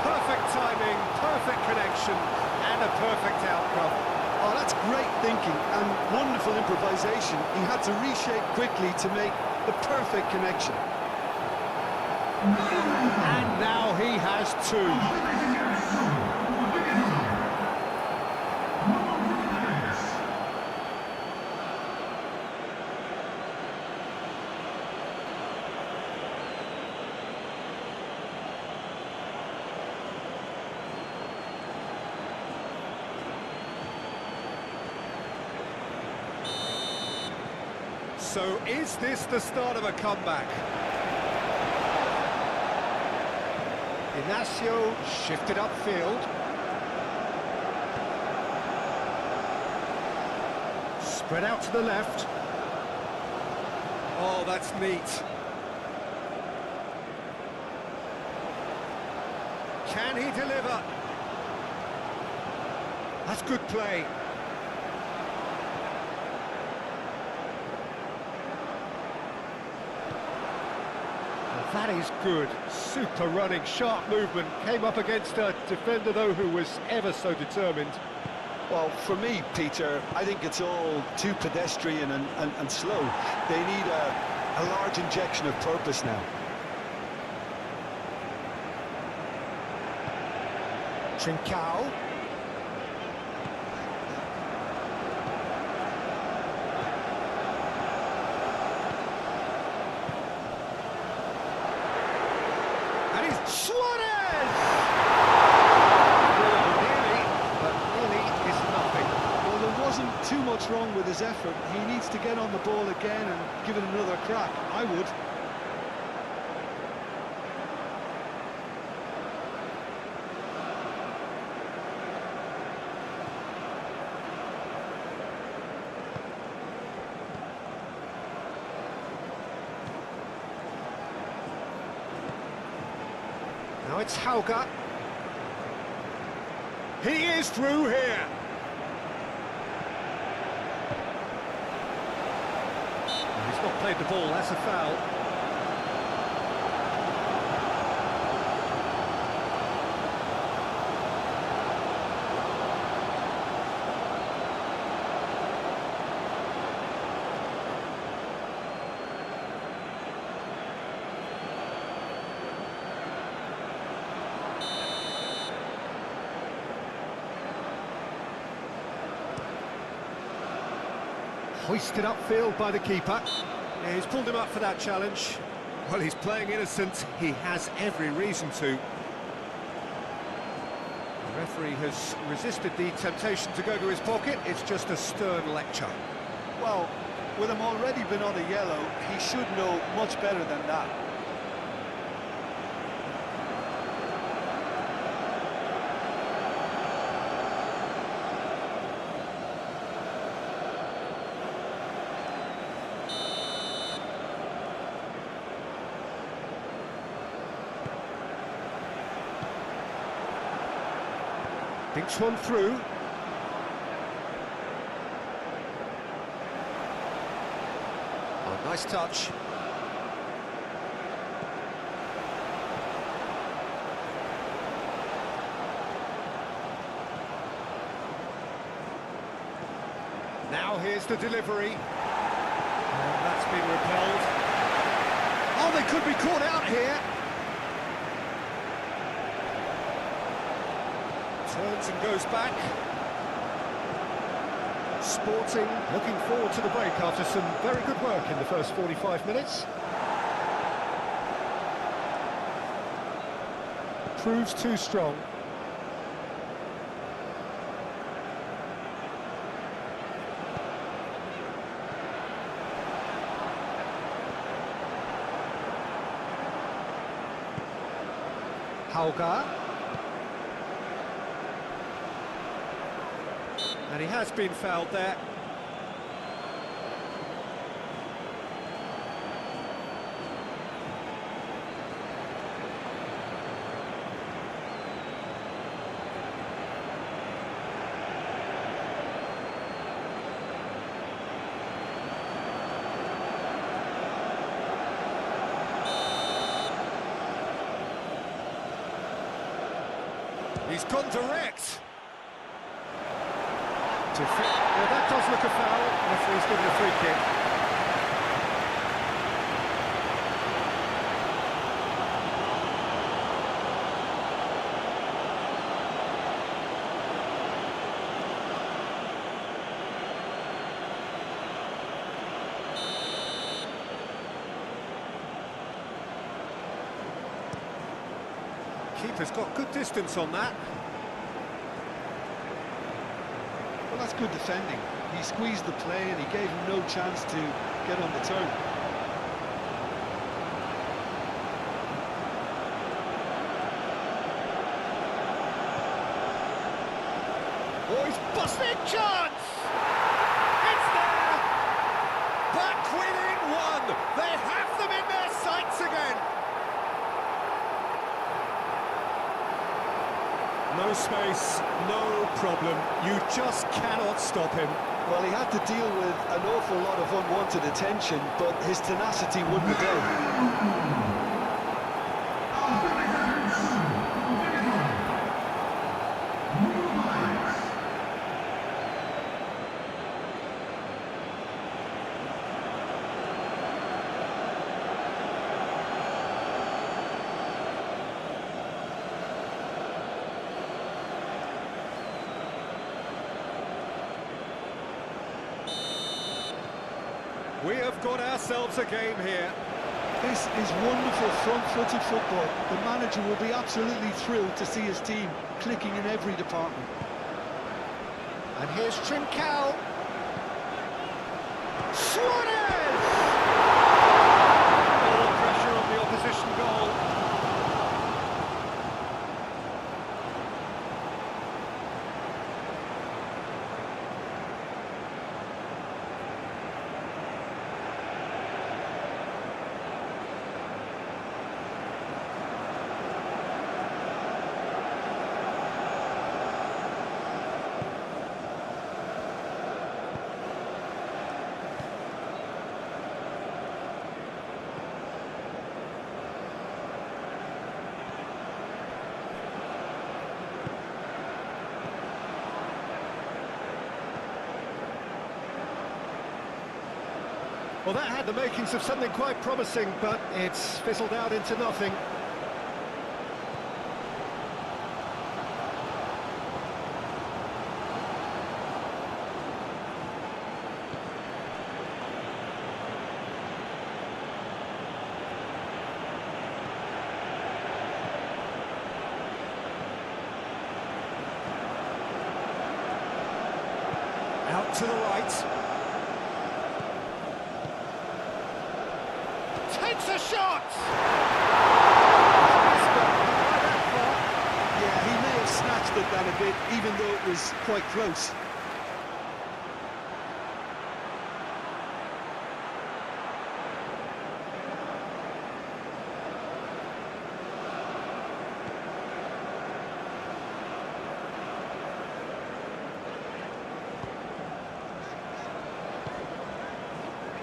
Perfect timing, perfect connection, and a perfect outcome. Oh, that's great thinking and wonderful improvisation. He had to reshape quickly to make the perfect connection. And now he has two. So is this the start of a comeback? Inacio shifted upfield. Spread out to the left. Oh, that's neat. Can he deliver? That's good play. That is good. Super running, sharp movement. Came up against a defender, though, who was ever so determined. Well, for me, Peter, I think it's all too pedestrian and slow. They need a large injection of purpose now. Trincao. Suarez! Nearly, but nearly is nothing. Well, there wasn't too much wrong with his effort. He needs to get on the ball again and give it another crack. I would. Now it's Hauga. He is through here. He's not played the ball, that's a foul. Hoisted upfield by the keeper. Yeah, he's pulled him up for that challenge. Well, he's playing innocent. He has every reason to. The referee has resisted the temptation to go to his pocket. It's just a stern lecture. Well, with him already been on a yellow, he should know much better than that. Thinks one through. Oh, nice touch. Now here's the delivery. And that's been repelled. Oh, they could be caught out here. Turns and goes back. Sporting looking forward to the break after some very good work in the first 45 minutes. Proves too strong. Hauga. And he has been fouled there. He's gone direct. Well, that does look a foul. Referee's given a free kick. Keeper's got good distance on that. Well, that's good defending. He squeezed the play and he gave him no chance to get on the turn. Oh, he's busted! Chance! It's there! Back within one! They have them in their sights again! No space, no problem. You just cannot stop him. Well, he had to deal with an awful lot of unwanted attention, but his tenacity won the day. We have got ourselves a game here. This is wonderful front-footed football. The manager will be absolutely thrilled to see his team clicking in every department. And here's Trincao. Suarez! All the pressure on the opposition goal. Well, that had the makings of something quite promising, but it's fizzled out into nothing. Out to the right. Takes a shot! Yeah, he may have snatched at that a bit, even though it was quite close.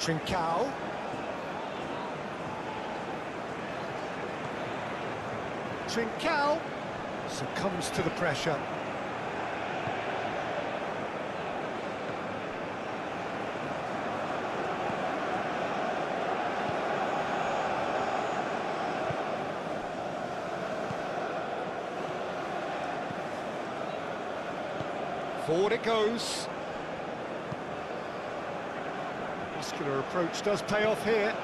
Trincao. Trincao succumbs to the pressure. Forward it goes. Muscular approach does pay off here.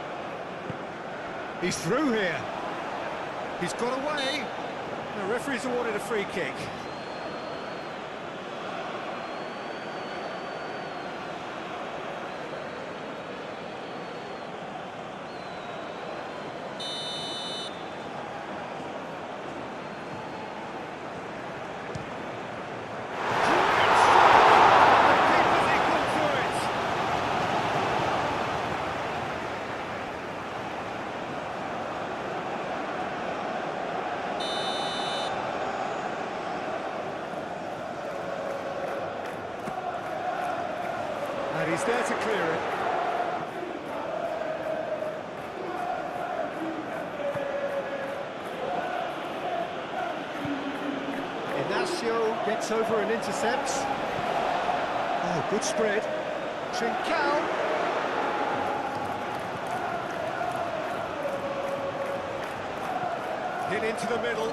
He's through here. He's got away. The referee's awarded a free kick. And he's there to clear it. Ignacio gets over and intercepts. Oh, good spread. Trincao. Hit into the middle.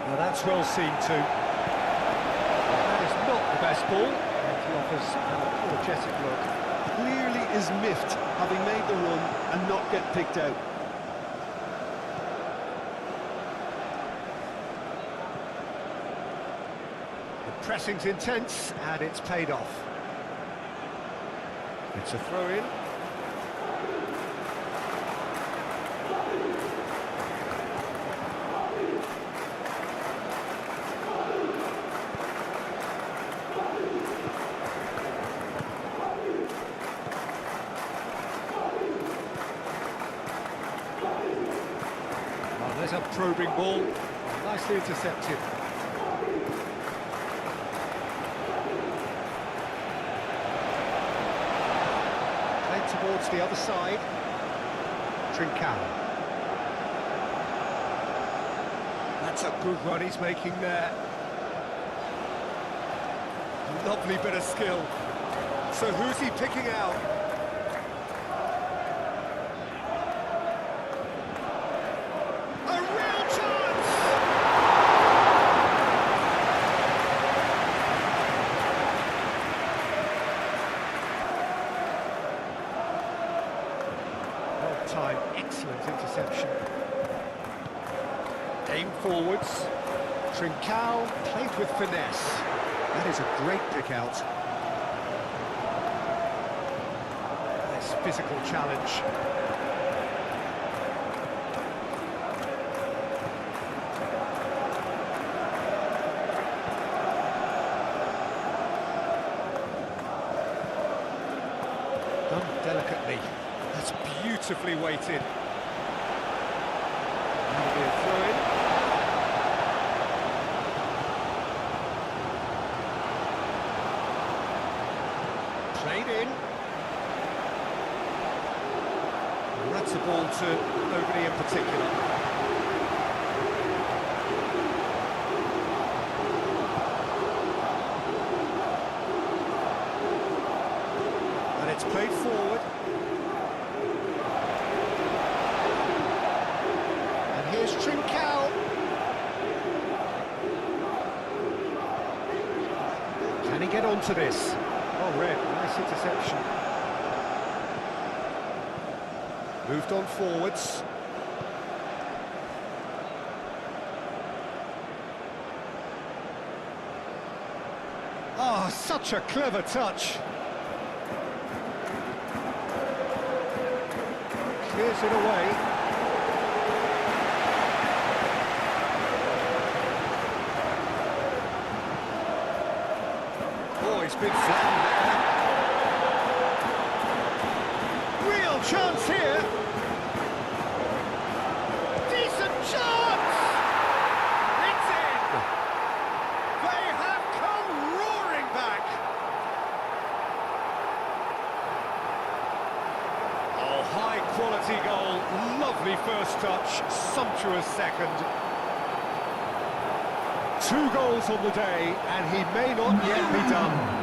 Well, that's well seen too. That is not the best ball, and he offers an apologetic look. Clearly is miffed, having made the run and not get picked out. The pressing's intense, and it's paid off. It's a throw-in. There's a probing ball, nicely intercepted. Played towards the other side. Trincao. That's a good run he's making there. Lovely bit of skill. So who's he picking out? Time, excellent interception. Aim forwards. Trincao played with finesse. That is a great pick out. Nice physical challenge. Done delicately. That's beautifully weighted. That'll be a throw-in. Played in. And that's a ball to nobody in particular. played forward. And here's Trincao. Can he get onto this? Oh, red, nice interception. Moved on forwards. Oh, such a clever touch. Clears it away. Oh, he's been flattened there. Real chance here. Decent chance! It's in! They have come roaring back! Oh, high-quality goal. Lovely first touch, sumptuous second. 2 goals on the day, and he may not yet be done.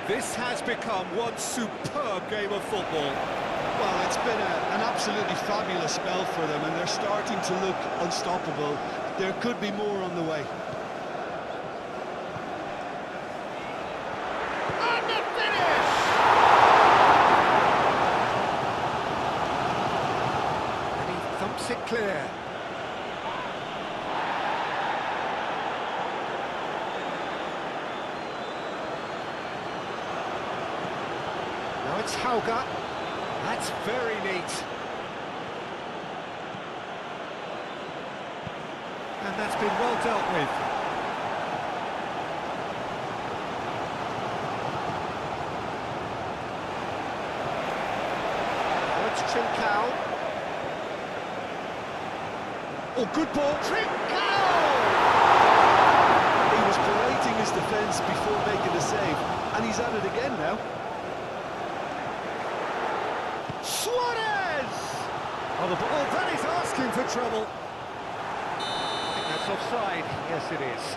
This has become one superb game of football. Well, it's been an absolutely fabulous spell for them, and they're starting to look unstoppable. There could be more on the way. And the finish! And he thumps it clear. Now it's Hauga. That's very neat. And that's been well dealt with. Now it's Trincao. Oh, good ball. Trincao! He was parading his defence before making the save, and he's at it again now. Suarez! Oh, the ball, that is asking for trouble. I think that's offside. Yes, it is.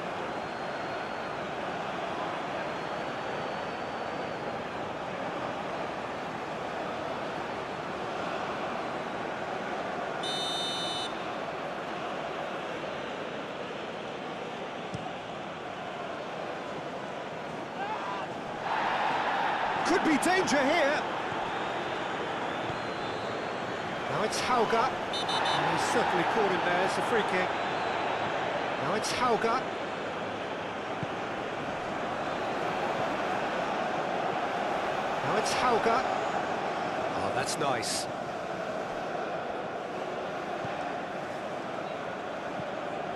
Could be danger here. Now it's Hauga. And he's certainly caught him there. It's a free kick. Now it's Hauga. Now it's Hauga. Oh, that's nice.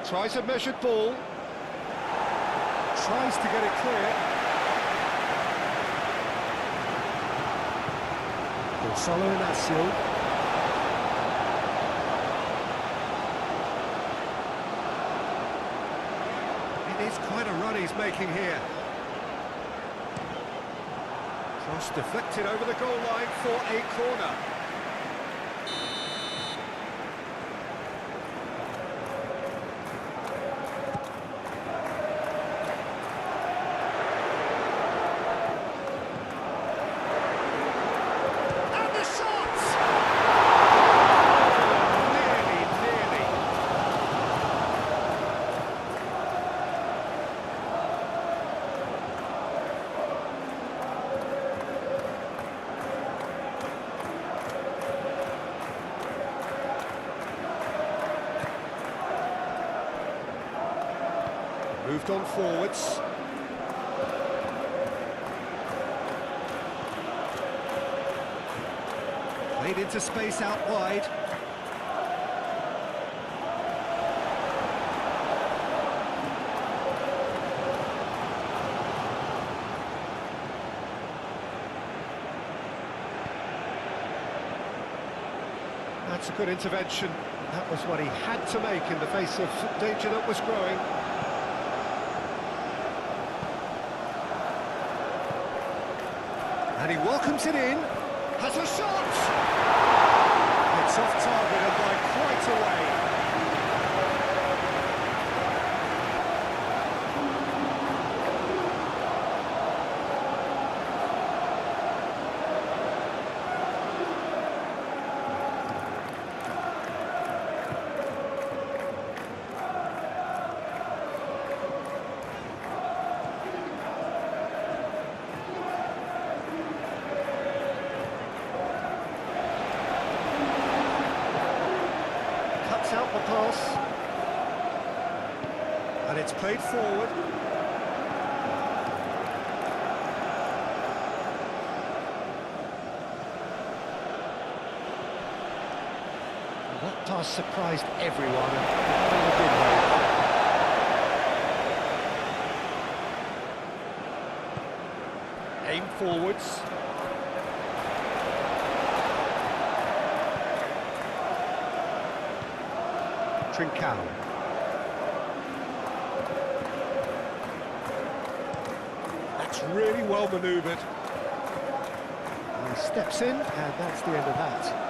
Tries a measured ball. Tries to get it clear. Gonzalo Inacio. It's quite a run he's making here. Cross deflected over the goal line for a corner. And the shot! Nearly. Moved on forwards. Played into space out wide. That's a good intervention. That was what he had to make in the face of danger that was growing. And he welcomes it in. Has a shot! It's off target and by quite a way. Out the pass, and it's played forward. And that pass surprised everyone in a good way. Aim forwards. Trincao. That's really well manoeuvred. He steps in, and that's the end of that.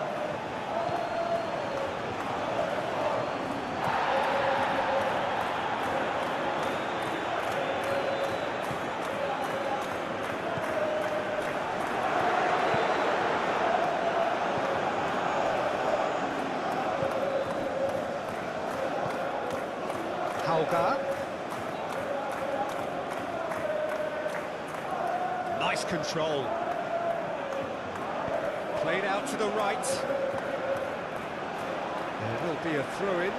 Nice control. Played out to the right. There will be a throw-in.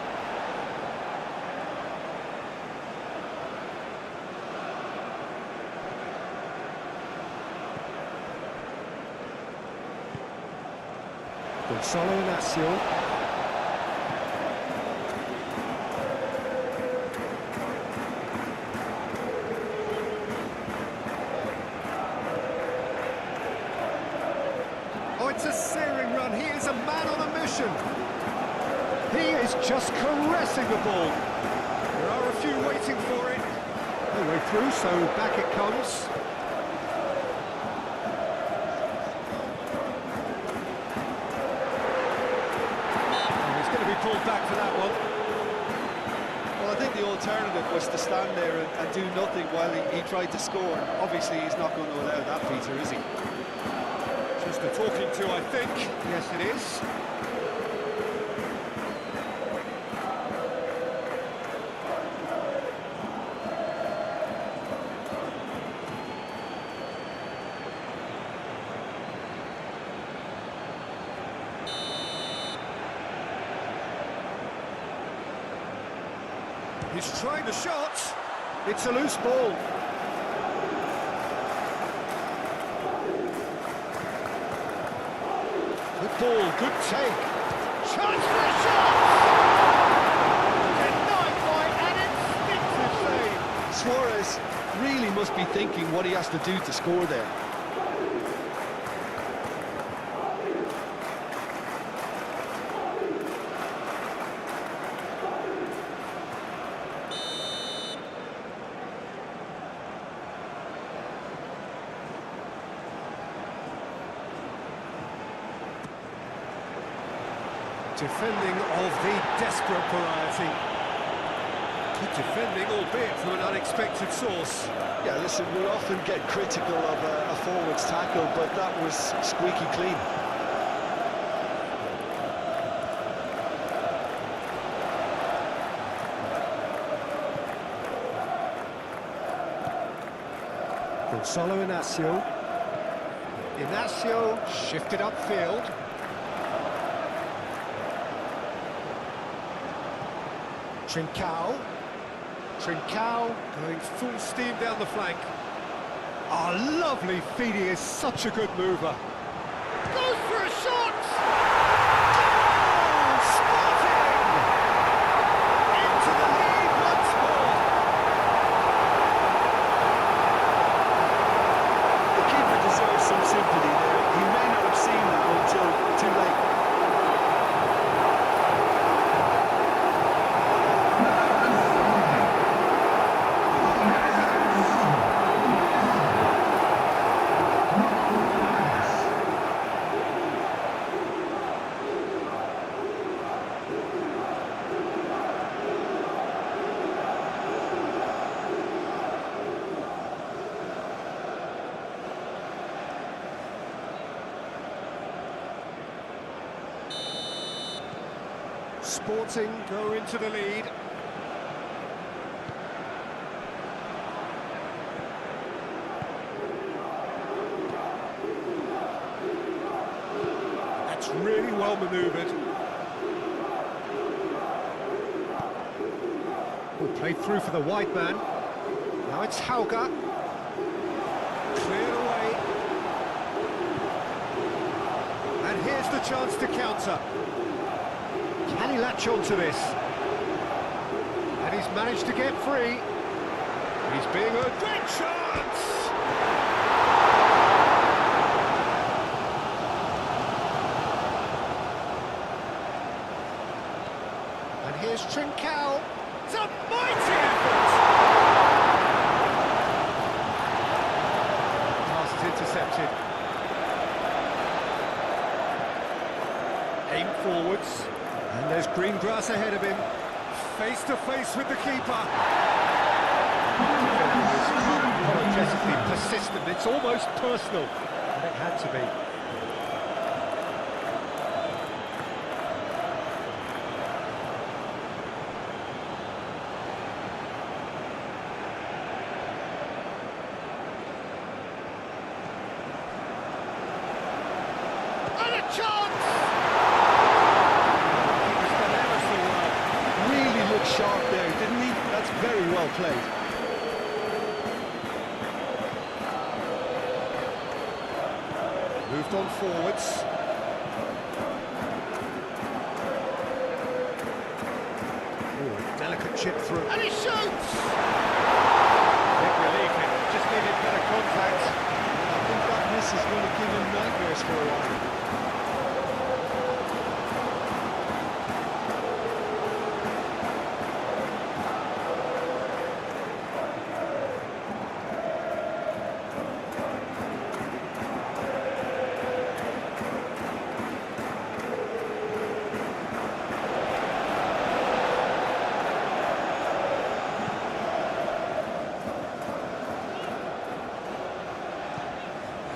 Gonzalo Inacio. It's a searing run. He is a man on a mission. He is just caressing the ball. There are a few waiting for it. No way through, so back it comes. And he's going to be pulled back for that one. Well, I think the alternative was to stand there and do nothing while he tried to score. Obviously, he's not going to allow that, Peter, is he? Just a talking to, I think. Yes, it is. He's trying the shot. It's a loose ball. Good ball, good take. Chance for a shot! Denied by an instinctive save. Suarez really must be thinking what he has to do to score there. Defending of the desperate variety. Good defending, albeit from an unexpected source. Yeah, listen, we often get critical of a forward's tackle, but that was squeaky clean. Gonzalo Inacio. Inacio shifted upfield. Trincao. Trincao going full steam down the flank. Oh, lovely feed. He is such a good mover. Goes for a shot! Goal! Sporting! Into the lead once more. The keeper deserves some sympathy there. He may not have seen that until too late. Sporting go into the lead. That's really well manoeuvred. Played through for the wide man. Now it's Hauga. Cleared away. And here's the chance to counter. Can he latch on to this? And he's managed to get free. He's being a great chance! And here's Trincao. It's a mighty effort! Pass is intercepted. Aim forwards. And there's green grass ahead of him. Face to face with the keeper. Unapologetically persistent. It's almost personal. And it had to be. And a chance! Keeper's done ever so well. Really looked sharp there, didn't he? That's very well played. Moved on forwards. Ooh, delicate chip through. And he shoots! Big relief, it just needed better contact. I think that miss is going to give him nightmares for a while.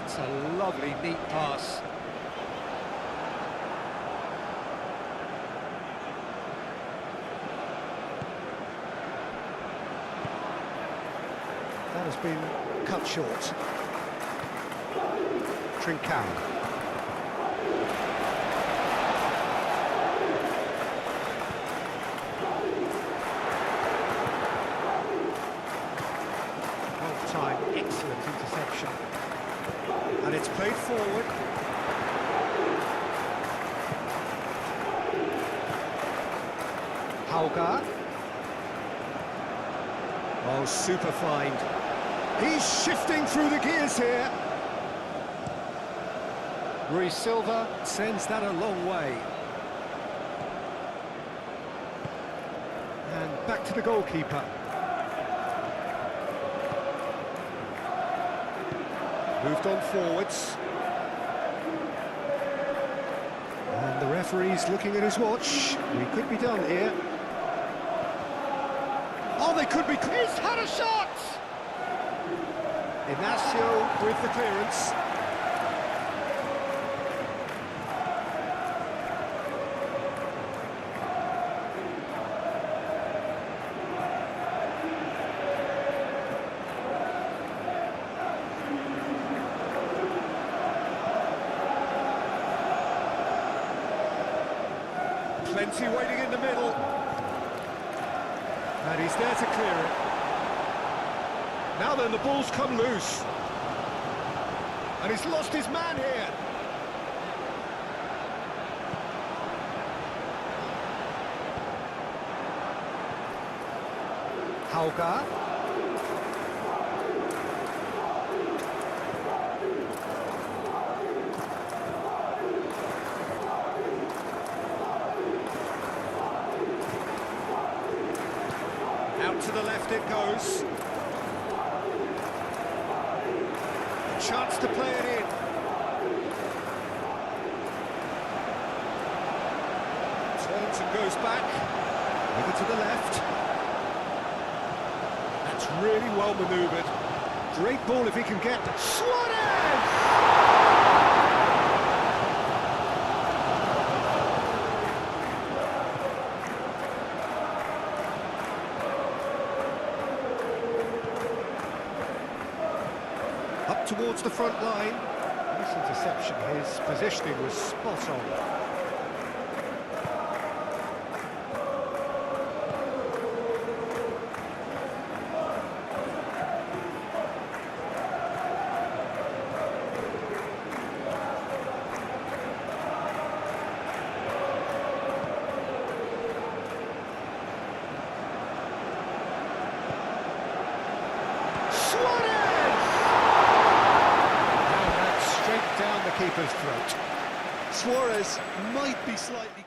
It's a lovely, neat pass. That has been cut short. Trincao. Well timed, excellent interception. And it's played forward. Hauga. Oh, super find. He's shifting through the gears here. Rui Silva sends that a long way. And back to the goalkeeper. Moved on forwards. And the referee's looking at his watch. We could be done here. Oh, they could be. He's had a shot! Inacio with the clearance. Plenty waiting in the middle. And he's there to clear it. Now then, the ball's come loose. And he's lost his man here. Hauga. Out to the left it goes. A chance to play it in. Turns and goes back. Over to the left. That's really well manoeuvred. Great ball if he can get Suarez! towards the front line. This interception, his positioning was spot on. Down the keeper's throat. Suarez might be slightly...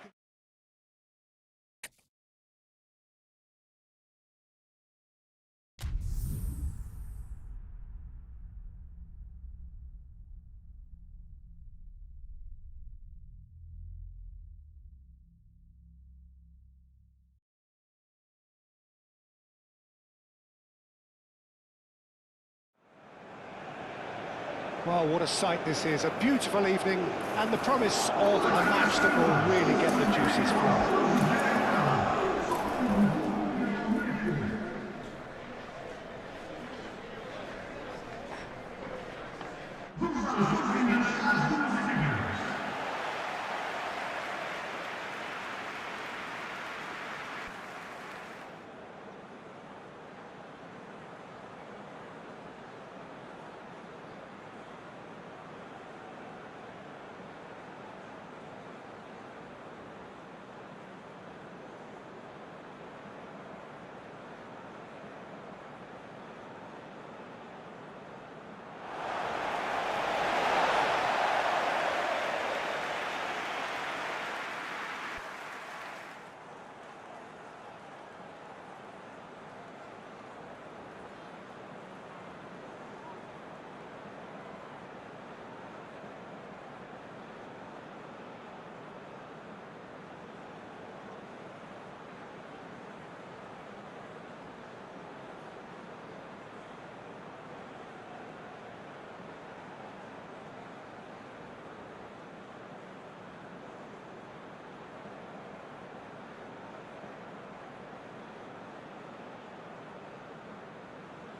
Well, what a sight this is. A beautiful evening and the promise of a match that will really get the juices flowing.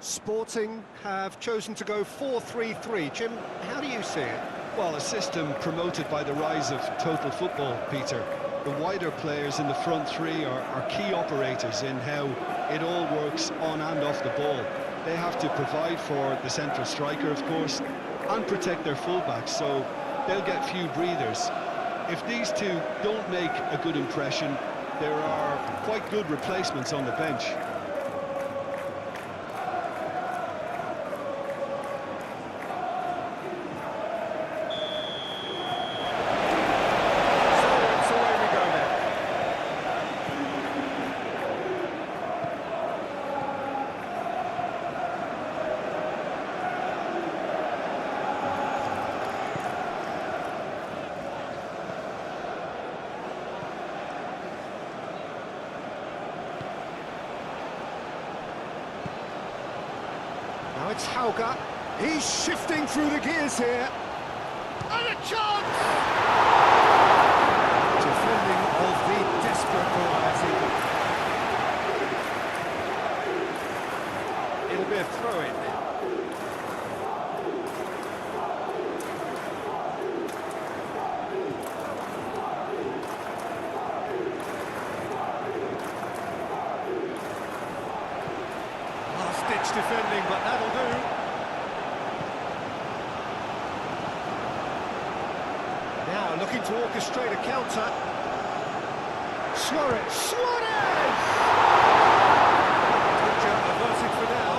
Sporting have chosen to go 4-3-3. Jim, how do you see it? Well, a system promoted by the rise of total football, Peter. The wider players in the front three are key operators in how it all works on and off the ball. They have to provide for the central striker, of course, and protect their fullbacks, so they'll get few breathers. If these two don't make a good impression, there are quite good replacements on the bench. Now it's Hauger. He's shifting through the gears here. And a chance! Defending of the desperate variety. It'll be a throw-in. Last-ditch defending, but that'll do. Now looking to orchestrate a counter. Suarez! Danger averted for now.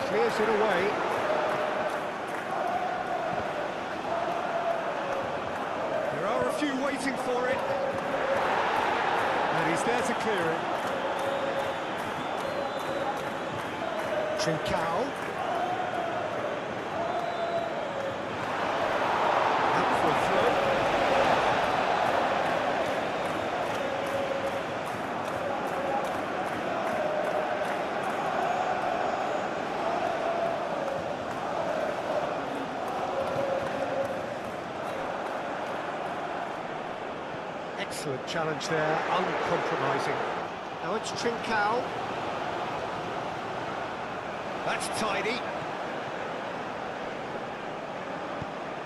Clears it away. There are a few waiting for it. And he's there to clear it. Trincao. Out for a throw. Excellent challenge there, uncompromising. Now it's Trincao. That's tidy.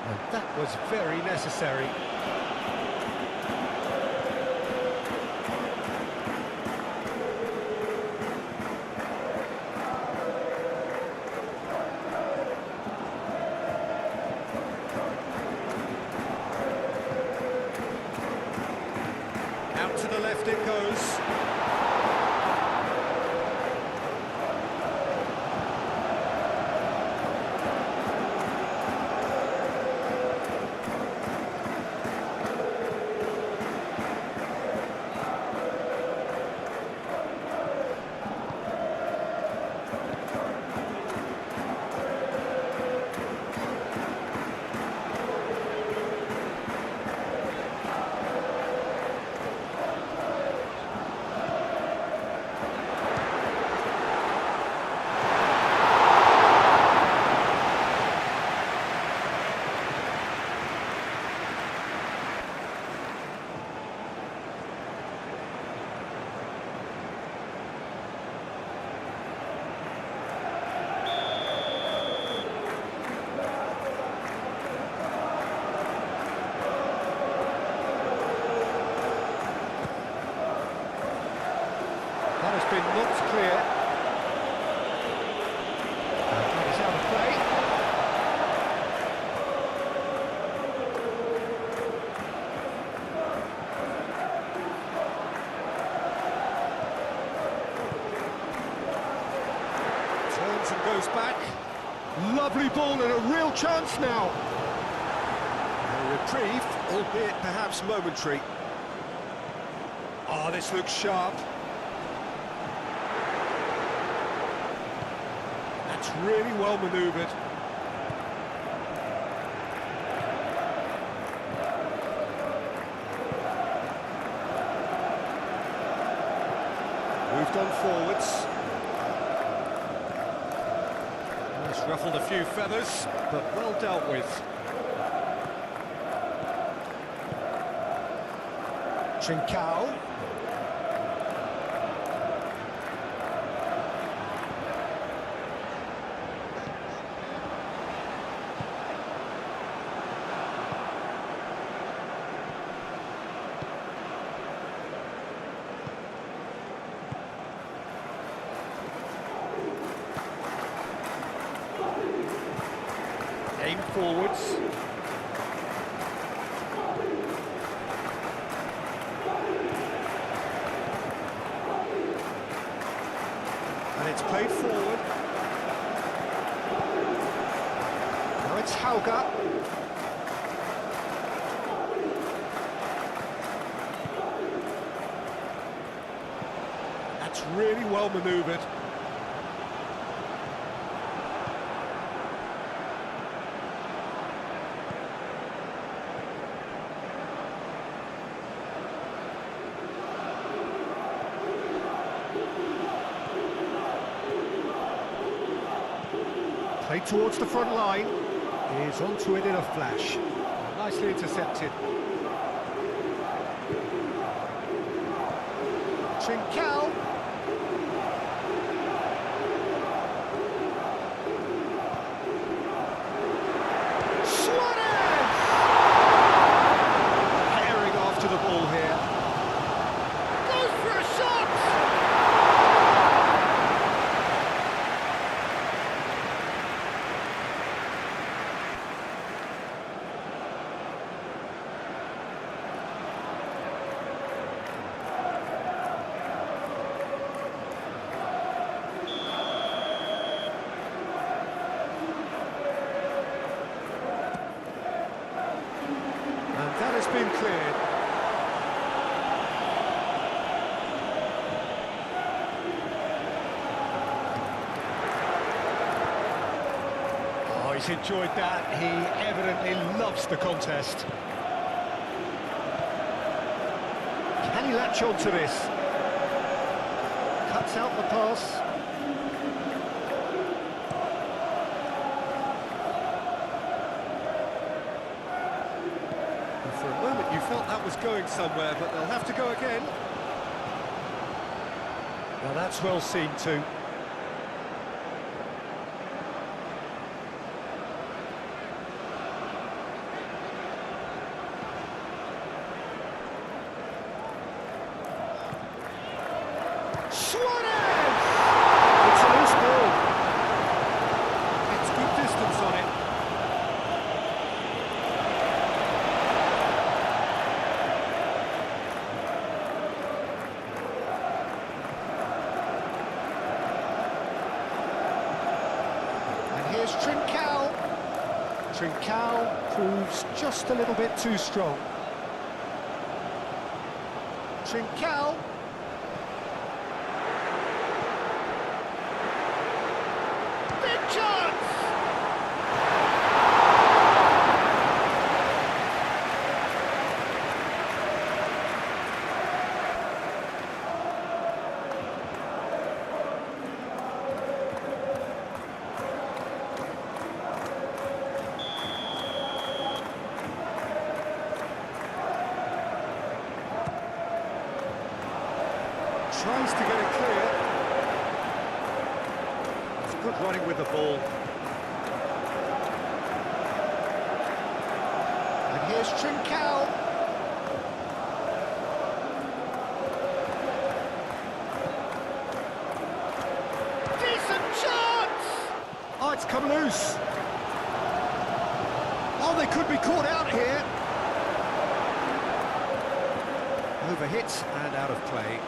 And that was very necessary. Out to the left it goes. That has been knocked clear. And that is out of play. Turns and goes back. Lovely ball and a real chance now. A reprieve, albeit perhaps momentary. Oh, this looks sharp. That's really well manoeuvred. Moved on forwards. It's ruffled a few feathers, but well dealt with. Trincao. Aim forwards. And it's played forward. Now it's Hauga. That's really well manoeuvred. Played towards the front line, is onto it in a flash. Nicely intercepted. Trincao. Suarez! Herring after the ball here. Goes for a shot! That has been cleared. Oh, he's enjoyed that. He evidently loves the contest. Can he latch on to this? Cuts out the pass. For a moment you felt that was going somewhere, but they'll have to go again. Now that's well seen too. It's a loose ball. It's good distance on it. And here's Trincao. Trincao proves just a little bit too strong. Trincao. Tries to get it clear. It's good running with the ball. And here's Trincao. Decent chance! Oh, it's come loose. Oh, they could be caught out here. Overhit and out of play.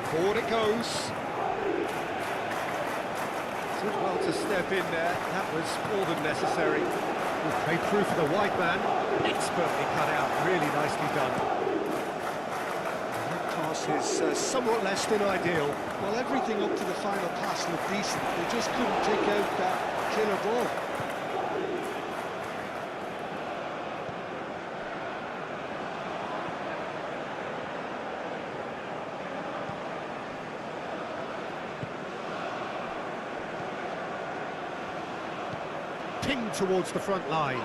Forward it goes. Did well to step in there. That was more than necessary. Played through for the wide man. Expertly cut out. Really nicely done. That pass is somewhat less than ideal. Well, everything up to the final pass looked decent. They just couldn't take out that killer ball. Ping towards the front line.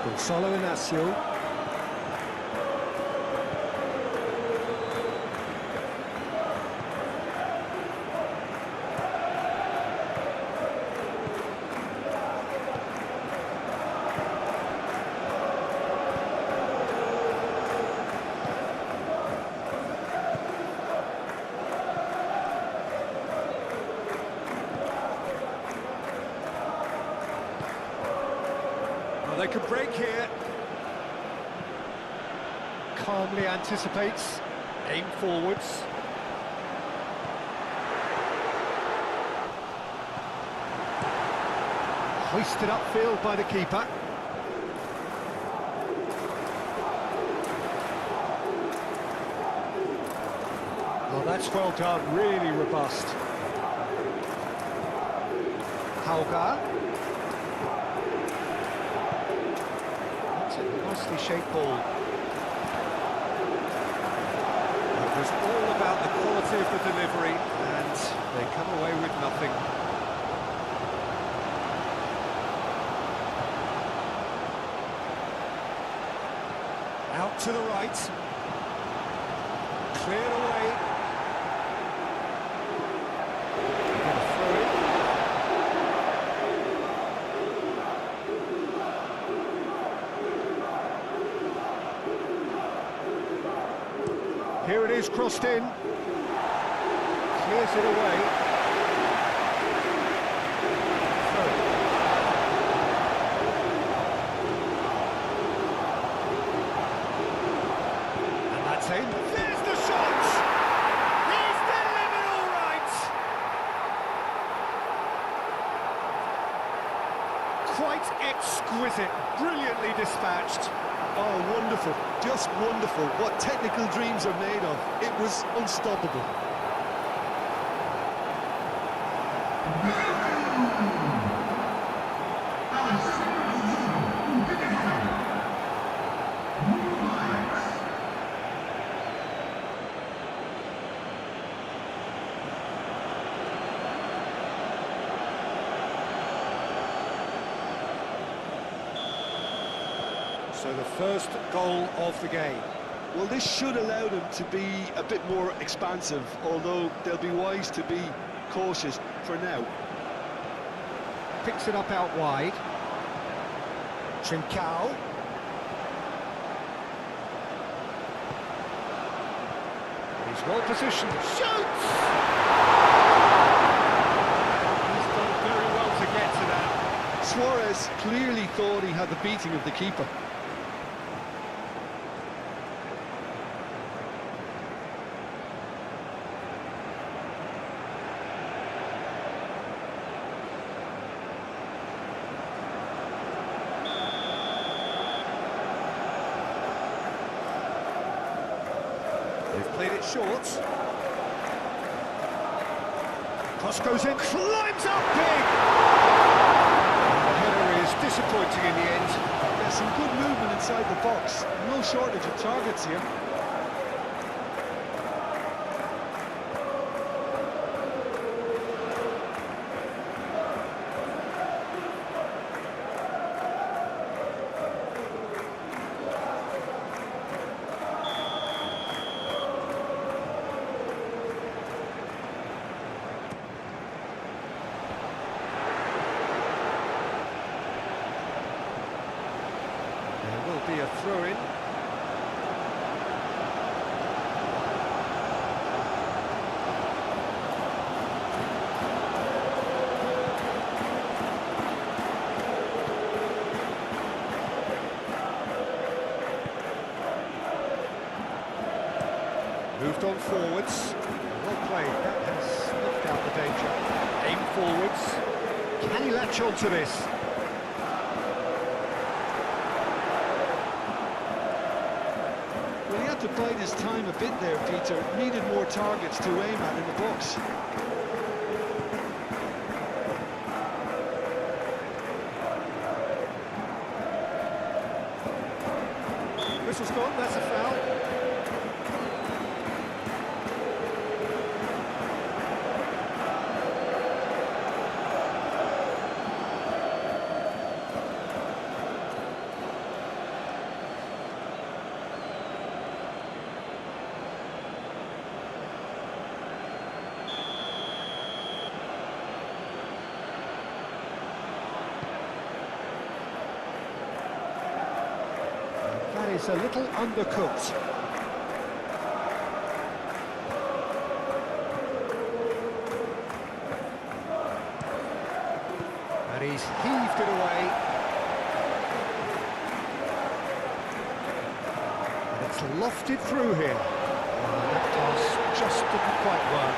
Gonzalo Inacio. They could break here. Calmly anticipates. Aim forwards. Hoisted upfield by the keeper. Oh, that's well done. Really robust. Hauga. Nicely shaped ball. It was all about the quality of the delivery, and they come away with nothing. Out to the right. Cleared away. They're going to throw it. Here it is, crossed in. Clears it away. Throw. And that's in. There's the shot! He's delivered all right! Quite exquisite, brilliantly dispatched. Oh, wonderful, just wonderful. What technical dreams are made of. It was unstoppable. So the first goal of the game. Well, this should allow them to be a bit more expansive, although they'll be wise to be cautious for now. Picks it up out wide. Trincao. He's well positioned. Shoots! He's done very well to get to that. Suarez clearly thought he had the beating of the keeper. They've played it short. Cross goes in, climbs up big! The header is disappointing in the end. There's some good movement inside the box. No shortage of targets here. There will be a throw-in. Moved on forwards. Well played. That has snuffed out the danger. Aim forwards. Can he latch on to this? Well, he had to bide his time a bit there, Peter. Needed more targets to aim at in the box. Whistle's gone, that's a foul. That is a little undercooked. And he's heaved it away. And it's lofted through here. That pass just didn't quite work.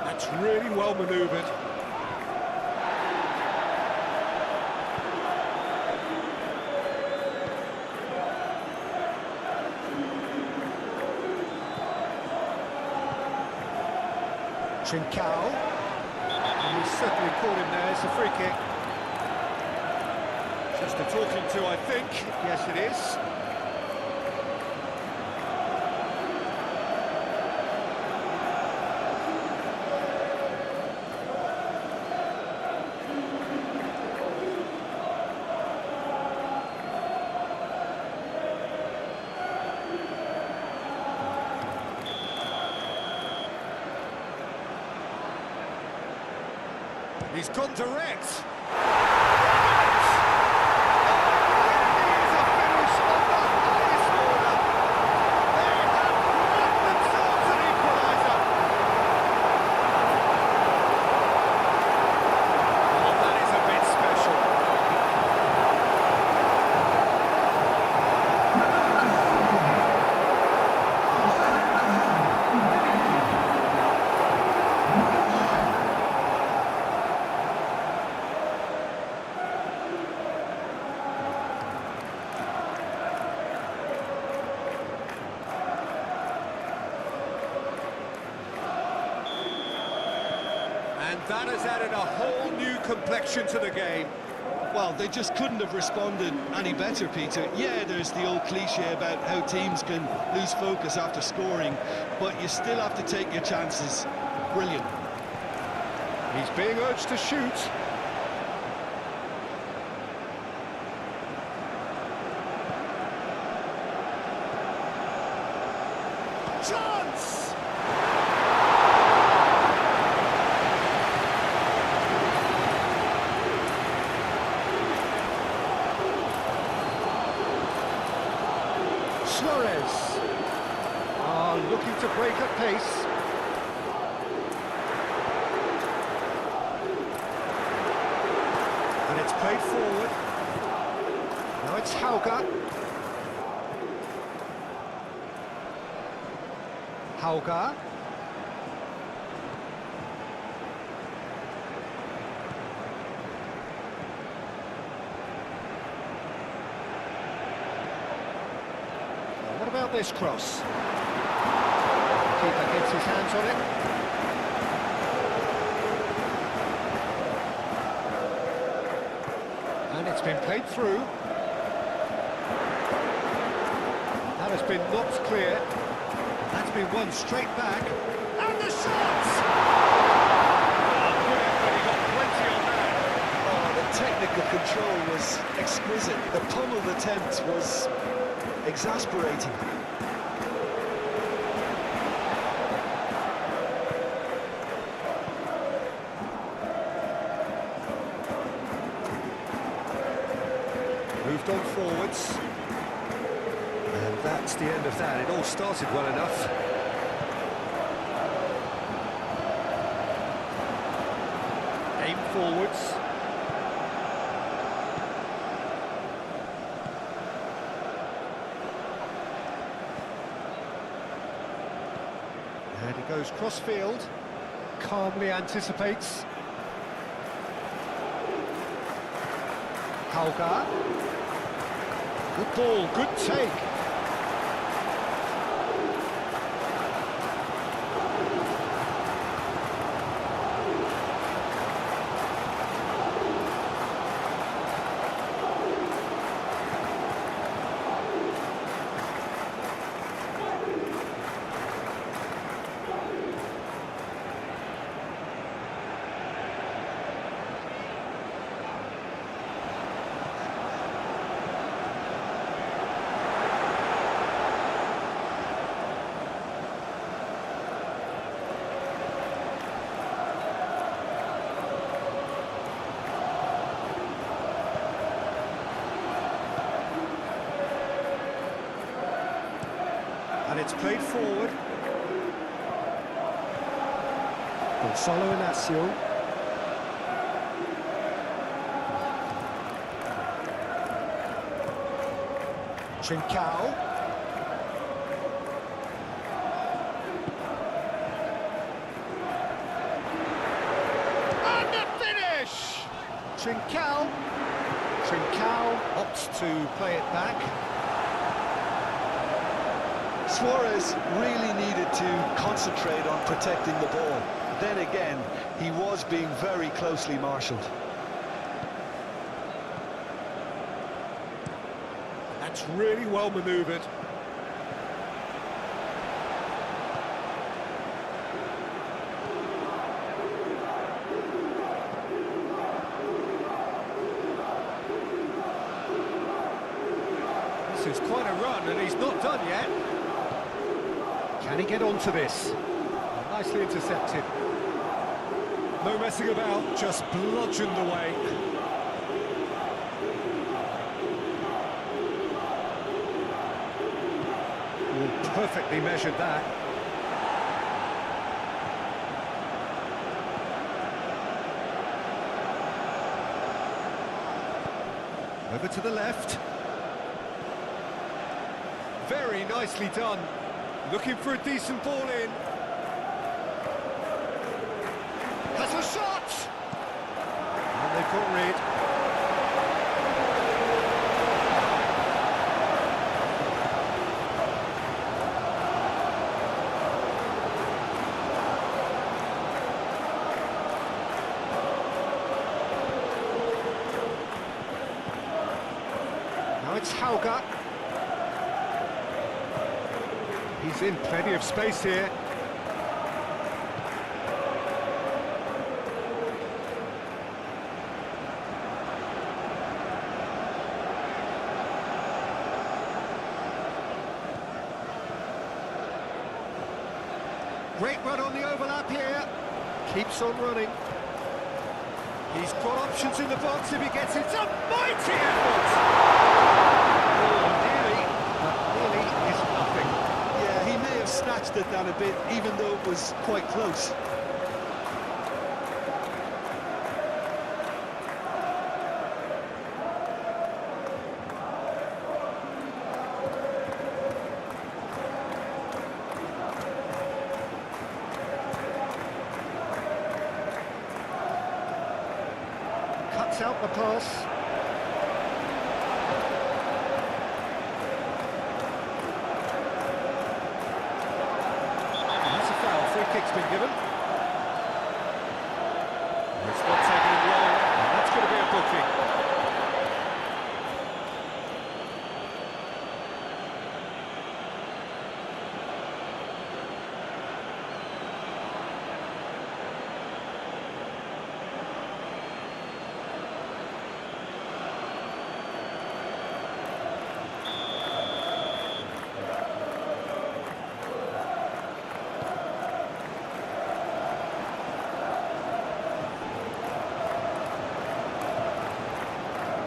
That's really well manoeuvred. Trincao. And he's certainly caught him there. It's a free kick. Just a talking to, I think. Yes, it is. He's gone direct. And that has added a whole new complexion to the game. Well, they just couldn't have responded any better, Peter. Yeah, there's the old cliche about how teams can lose focus after scoring, but you still have to take your chances. Brilliant. He's being urged to shoot. Chance! Suarez are looking to break at pace. And it's played forward. Now it's Hauga. Hauga. What about this cross? Keeper gets his hands on it. And it's been played through. That has been knocked clear. That's been won straight back. And the shot! Oh, brilliant, but he got plenty on that. Oh, the technical control was exquisite. The pummeled attempt was exasperating. Moved on forwards. And that's the end of that. It all started well enough. Aim forwards. And he goes cross-field. Calmly anticipates. Hauga. Good ball, good take. And it's played forward. Gonzalo Inacio. Trincao. And the finish! Trincao. Trincao opts to play it back. Suarez really needed to concentrate on protecting the ball. Then again, he was being very closely marshalled. That's really well manoeuvred. This is quite a run, and he's not done yet. Can he get onto this? Nicely intercepted. No messing about, just bludgeoned away. Ooh, perfectly measured that. Over to the left. Very nicely done. Looking for a decent ball in. Has a shot! And they've got rid. Hauger. He's in plenty of space here. Great run on the overlap here. Keeps on running. He's got options in the box if he gets it. It's a mighty effort! Oh, nearly, but nearly is nothing. Yeah, he may have snatched it down a bit, even though it was quite close. Cuts out the pass. That's a foul. Free kick's been given. It's not taking him long, and that's going to be a booking.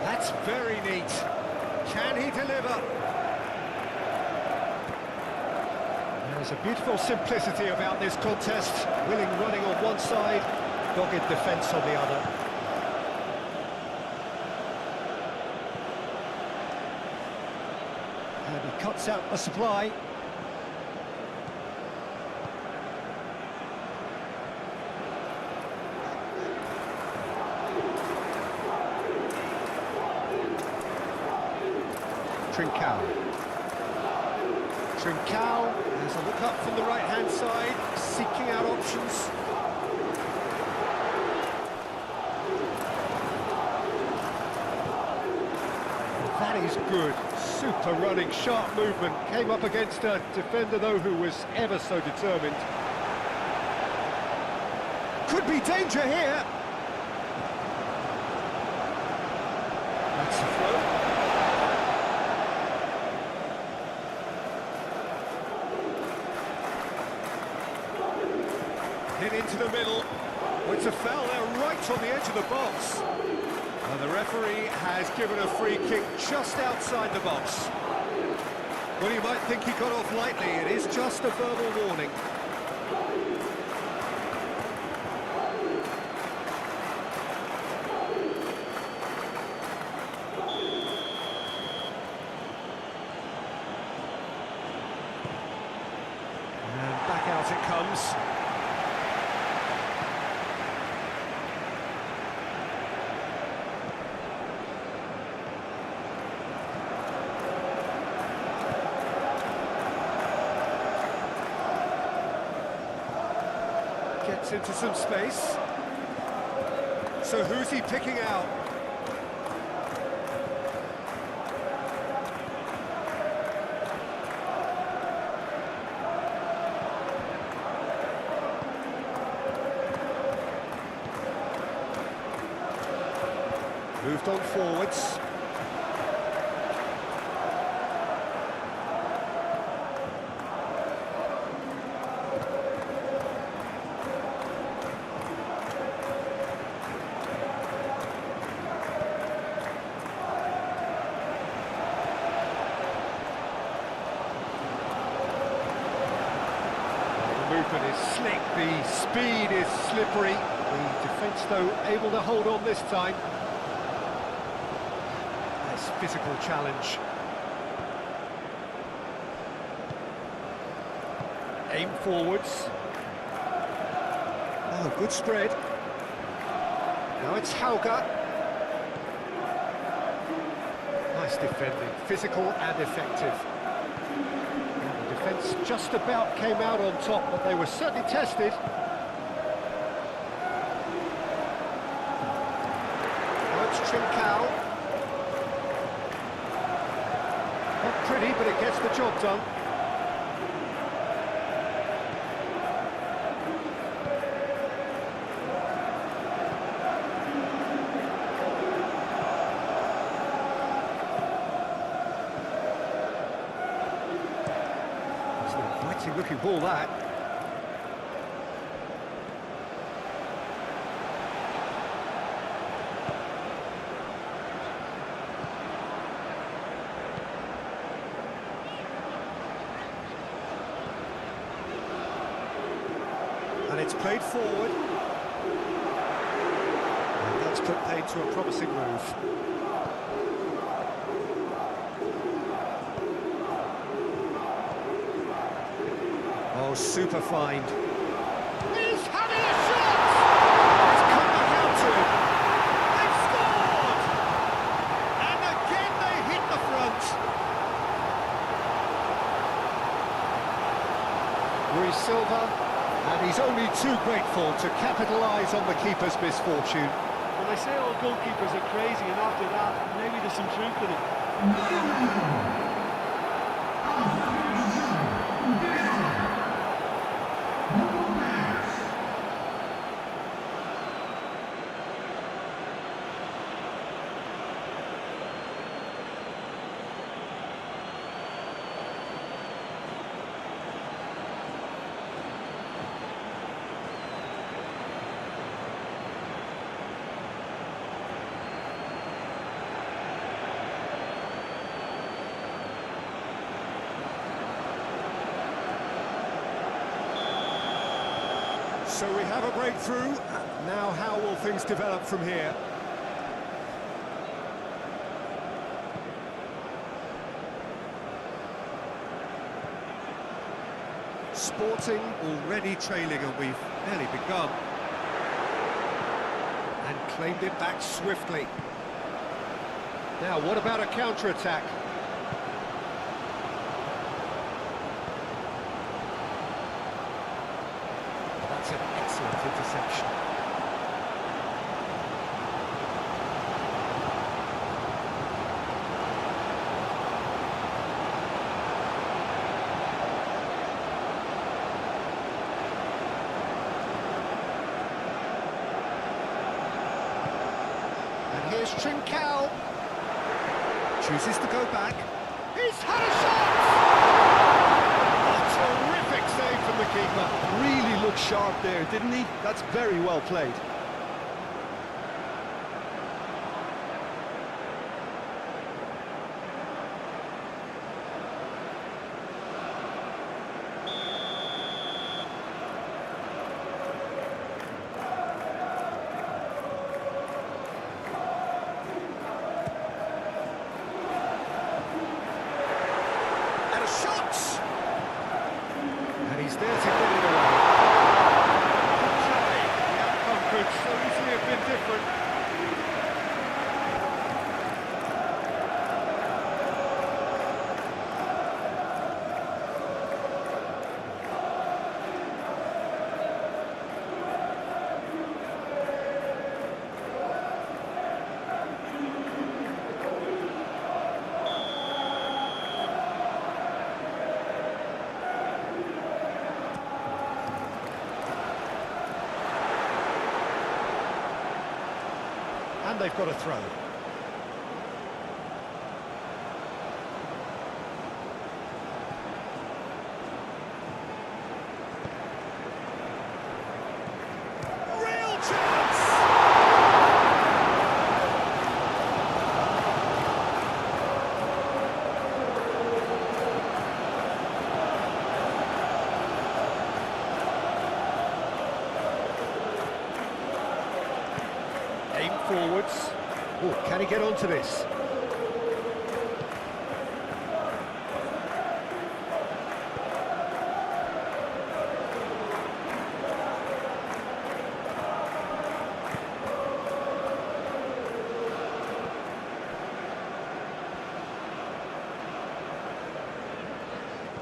That's very neat. Can he deliver? There's a beautiful simplicity about this contest. Willing running on one side, dogged defence on the other. And he cuts out the supply. Trincao. Trincao, there's a look up from the right-hand side, seeking out options. That is good. Super running, sharp movement. Came up against a defender, though, who was ever so determined. Could be danger here. That's the throw. Hit into the middle. Oh, it's a foul there right on the edge of the box. And the referee has given a free kick just outside the box. Well, you might think he got off lightly. It is just a verbal warning. And back out it comes. Gets into some space. So who's he picking out? Moved on forwards. The movement is slick, the speed is slippery. The defence, though, able to hold on this time. Nice physical challenge. Aim forwards. Oh, good spread. Now it's Hauger. Nice defending, physical and effective. And the defence just about came out on top, but they were certainly tested. Now it's Trincao. pretty, but it gets the job done. It's an inviting looking ball, that. And it's played forward. And that's put paid to a promising move. Oh, super find. He's having a shot! It's come back out to him. They've scored! And again they hit the front. Luis Silva. And he's only too grateful to capitalise on the keeper's misfortune. When I say all goalkeepers are crazy, and after that, maybe there's some truth in it. So we have a breakthrough. Now how will things develop from here? Sporting already trailing, and we've barely begun. And claimed it back swiftly. Now, what about a counter-attack? That's an excellent interception. And here's Trincao. Chooses to go back. He's had a shot! A terrific save from the keeper. Really looked sharp there, didn't he? That's very well played. And he's there to get it away. Unfortunately, the outcome could so easily have been different. And they've got a throw. Real chance! Aim forwards. Oh, can he get onto this?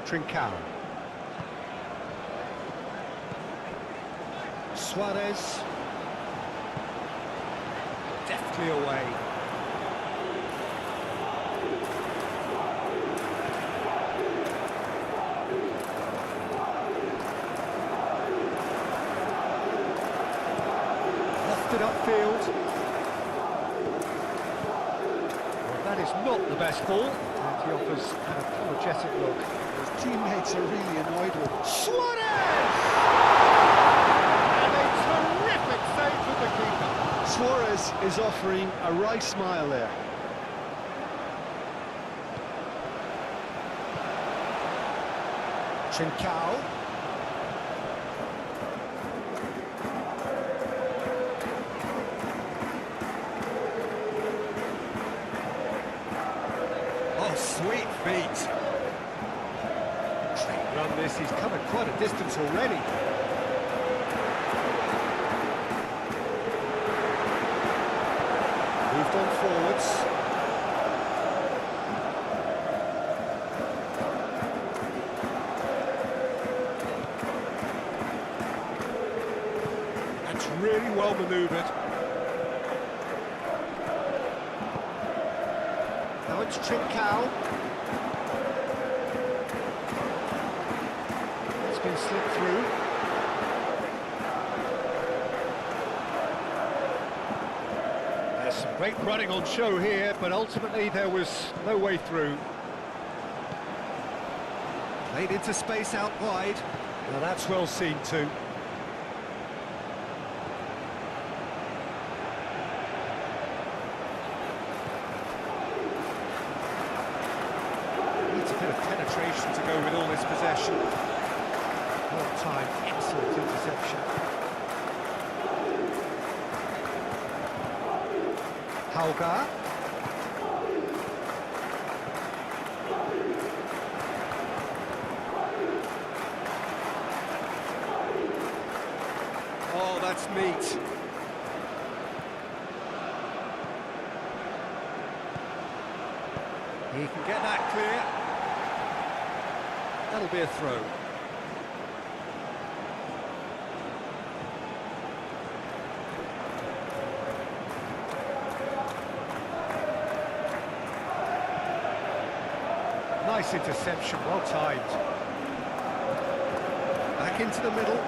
Trincao. Suarez. Deftly away. the best ball, and he offers an apologetic look. His teammates are really annoyed with him. Suarez! And a terrific save from the keeper. Suarez is offering a right smile there. Trincao. Oh, sweet feet. Great run this, he's covered quite a distance already. Moved on forwards. That's really well manoeuvred. Now it's Trincao. It's been slipped through. There's some great running on show here, but ultimately there was no way through. Played into space out wide. Now that's well seen too. Needs a bit of penetration to go with all this possession. Well timed, excellent interception. Hauga. Oh, that's neat. He can get that clear. That'll be a throw. Nice interception, well timed. Back into the middle.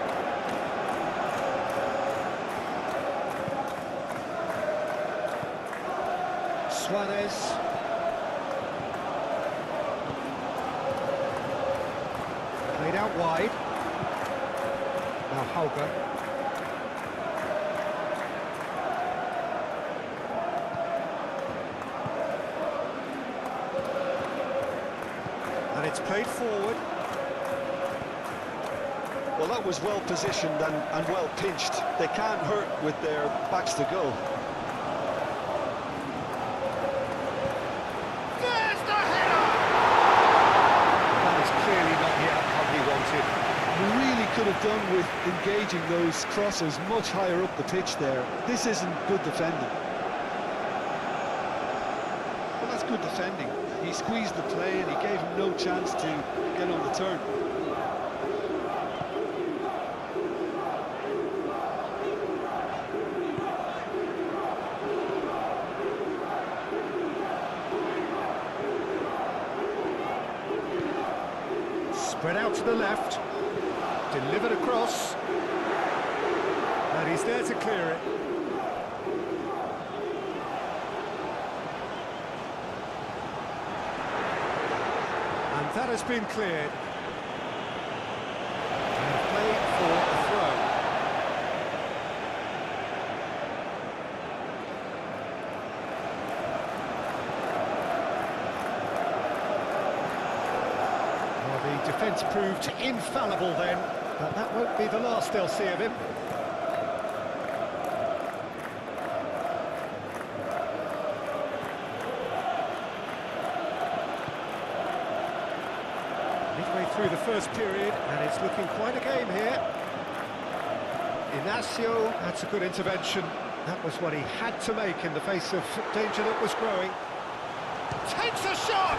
Suarez. Played out wide. Now Hauga. And it's played forward. Well, that was well positioned and well pinched. They can't hurt with their backs to goal. There's the header! That is clearly not the outcome he wanted. You really could have done with engaging those crosses much higher up the pitch there. This isn't good defending. Well, that's good defending. He squeezed the play and he gave him no chance to get on the turn. Spread out to the left. Delivered across. And he's there to clear it. And that has been cleared. And played for a throw. Well, the defence proved infallible then, but that won't be the last they'll see of him. Midway through the first period, and it's looking quite a game here. Inacio, that's a good intervention. That was what he had to make in the face of danger that was growing. Takes a shot!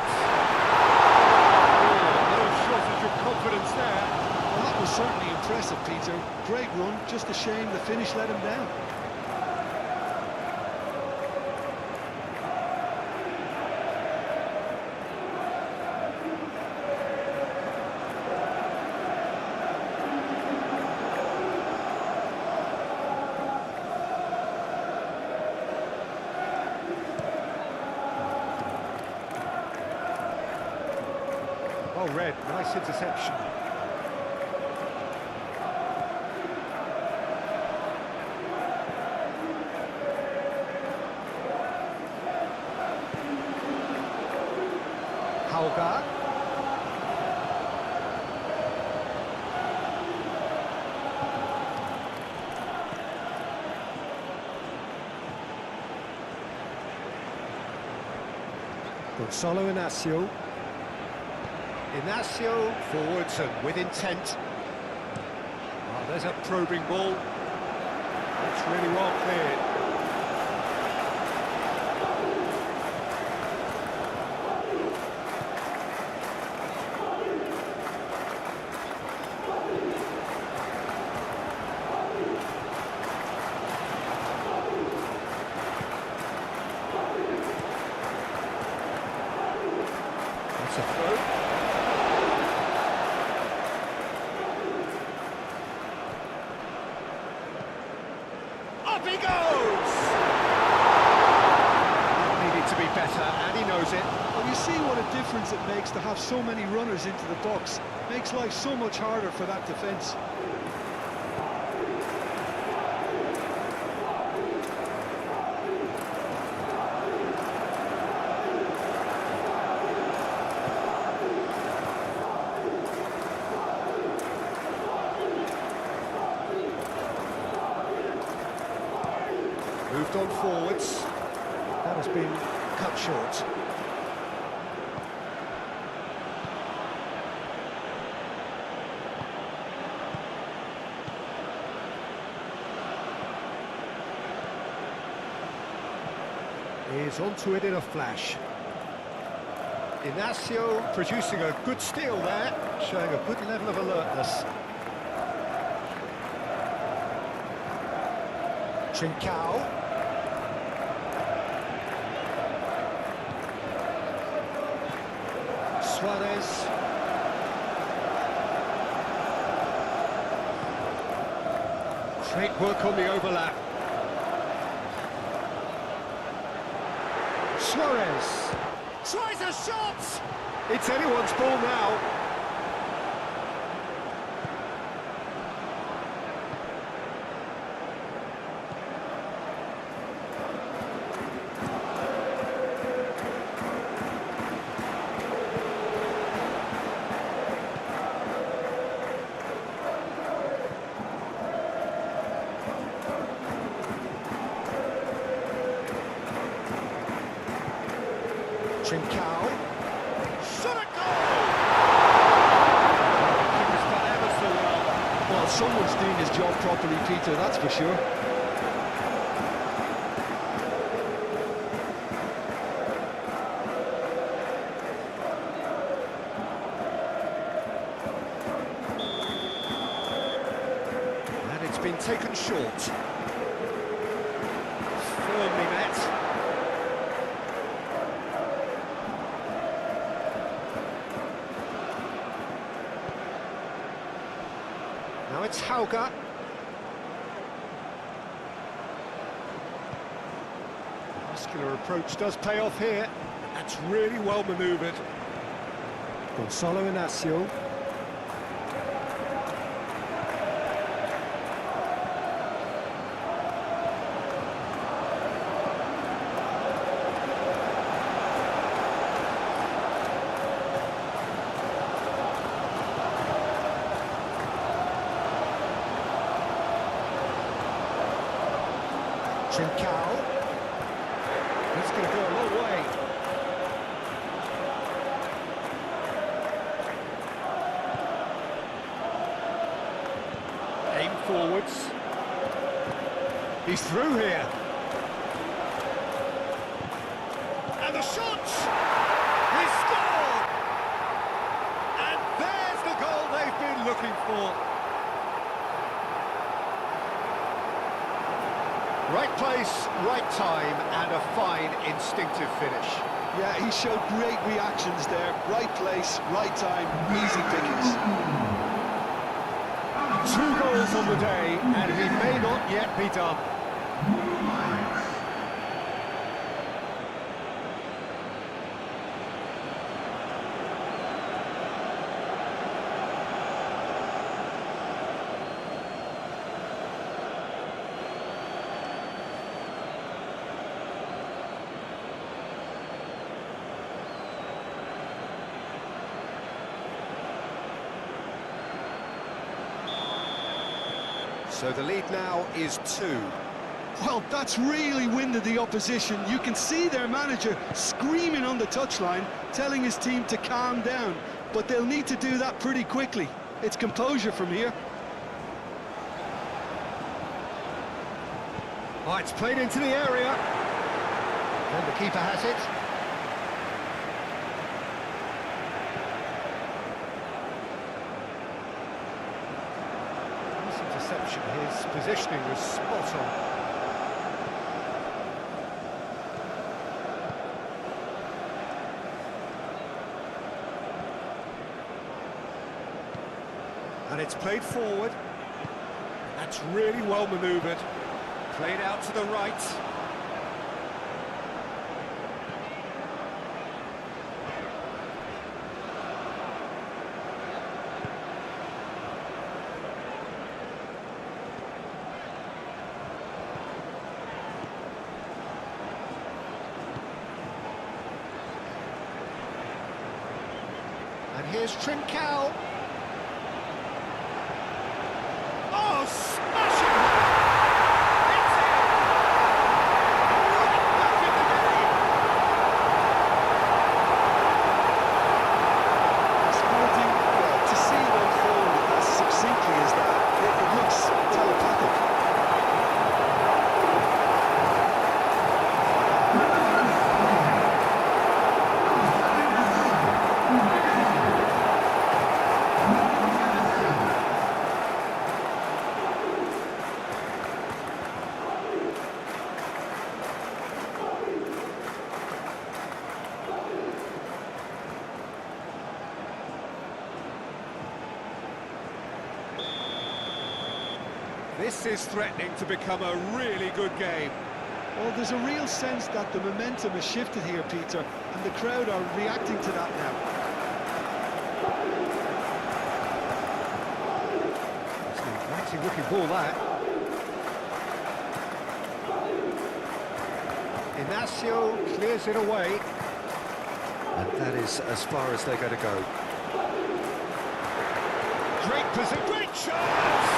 Oh, no shortage of confidence there. Well, that was certainly impressive, Peter. Great run, just a shame the finish let him down. Well read, nice interception. Hauga. Gonzalo Inacio. Inacio forwards and with intent. Oh, there's a probing ball. It's really well cleared. That's a throw. Up he goes! That needed to be better, and he knows it. Well, you see what a difference it makes to have so many runners into the box. Makes life so much harder for that defence. Moved on forwards. That has been cut short. He's onto it in a flash. Inacio producing a good steal there, showing a good level of alertness. Trincao. Suarez. Great work on the overlap. Suarez tries a shot! It's anyone's ball now. Trincao. Shot a goal! Keeper's done ever so well. Well, someone's doing his job properly, Peter, that's for sure. And it's been taken short. Firmly met. Now it's Hauga. Muscular approach does pay off here. That's really well manoeuvred. Gonzalo Inacio. Trincao. That's going to go a long way. Aim forwards. He's through here. And the shot! He scored! And there's the goal they've been looking for. Right place, right time, and a fine instinctive finish. Yeah, he showed great reactions there. Right place, right time, easy pickings. 2 goals on the day, and he may not yet be done. So the lead now is 2. Well, that's really winded the opposition. You can see their manager screaming on the touchline, telling his team to calm down. But they'll need to do that pretty quickly. It's composure from here. Oh, it's played into the area. And the keeper has it. Nice interception. His positioning was spot on. And it's played forward. That's really well manoeuvred. Played out to the right. And here's Trincao. Oh, smashing! It's in! Right back in the game! Sporting, well, to see it unfold as succinctly as that, it looks telepathic. This is threatening to become a really good game. Well, there's a real sense that the momentum has shifted here, Peter, and the crowd are reacting to that now. It's an exciting looking ball, that. Inacio clears it away. And that is as far as they're going to go. Great position, great chance!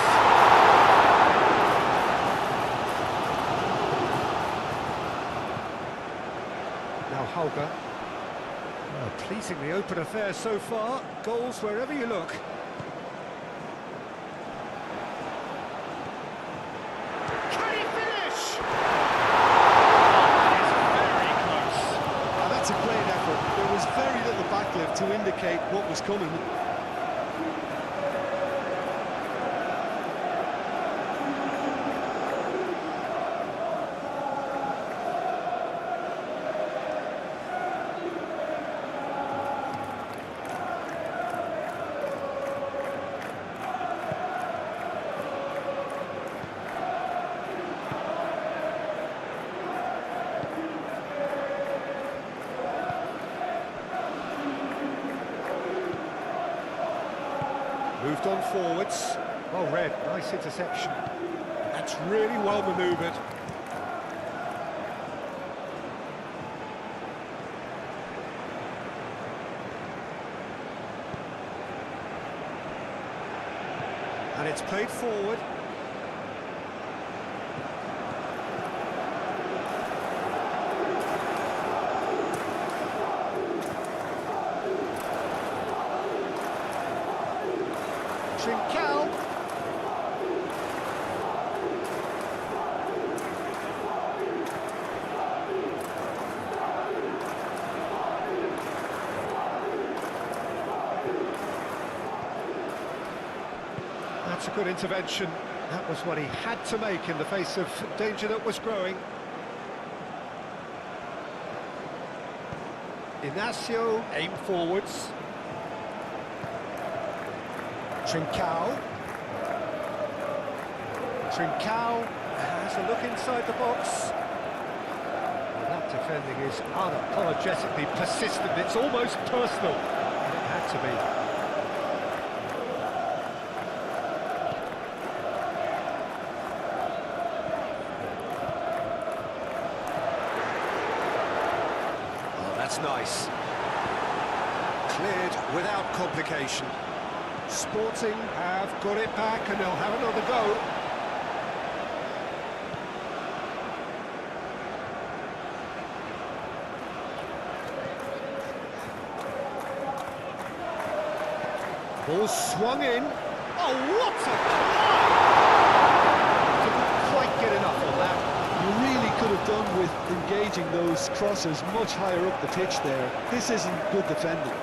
Now Holger. Oh, pleasingly open affair so far. Goals wherever you look. Can he finish? It's very close. Now, that's a great effort. There was very little backlift to indicate what was coming. Moved on forwards. Well read, nice interception. That's really well manoeuvred. And it's played forward. Trincao. That's a good intervention. That was what he had to make in the face of danger that was growing. Inacio, aim forwards. Trincao. Trincao has a look inside the box. Well, that defending is unapologetically persistent. It's almost personal. And it had to be. Oh, that's nice. Cleared without complication. Sporting have got it back and they'll have another go. Ball swung in. Oh, what a play! Didn't quite get enough on that. You really could have done with engaging those crosses much higher up the pitch there. This isn't good defending.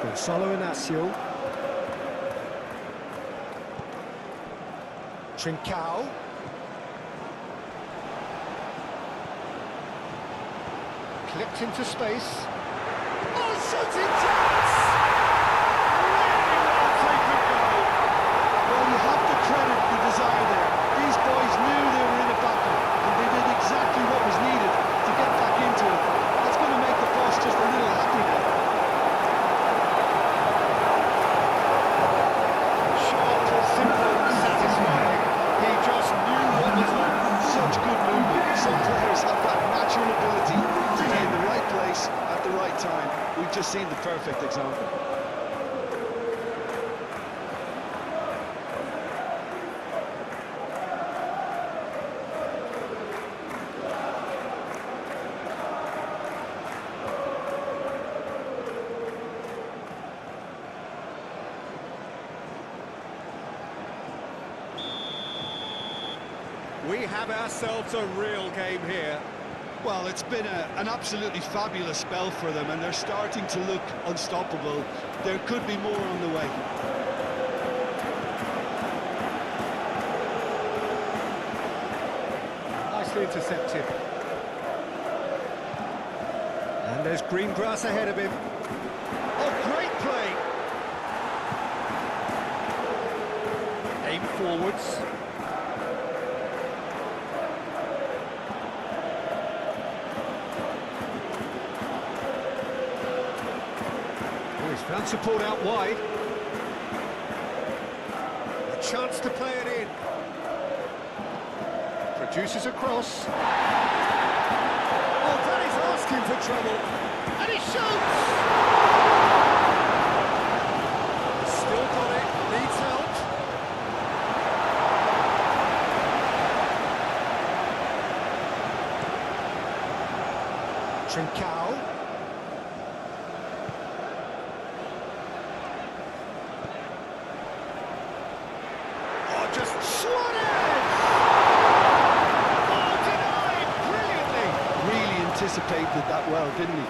Gonzalo Inacio. Trincao. Clipped into space. Oh, shooting chance! Really well taken goal. Well, you have to credit the desire there. These boys knew they were in a battle, and they did exactly what was needed to get back into it. That's going to make the boss just a little happy now. Such good movement. Some players have that natural ability to be in the right place at the right time. We've just seen the perfect example. We have ourselves a real game here. Well, it's been an absolutely fabulous spell for them, and they're starting to look unstoppable. There could be more on the way. Nicely intercepted. And there's green grass ahead of him. Oh, great play! Aim forwards. Found support out wide. A chance to play it in. Produces a cross. Oh, that is asking for trouble. And he shoots! Still got it. Needs help. Trincao. Just Suarez! Oh, denied brilliantly! Really anticipated that well, didn't he?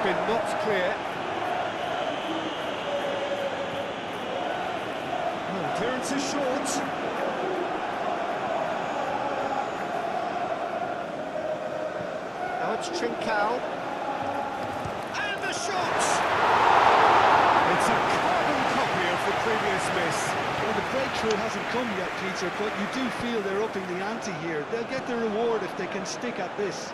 Been knocked clear. Oh, clearance is short. Now it's Trincao. And the shot! It's a carbon copy of the previous miss. Well, the breakthrough hasn't come yet, Peter, but you do feel they're upping the ante here. They'll get the reward if they can stick at this.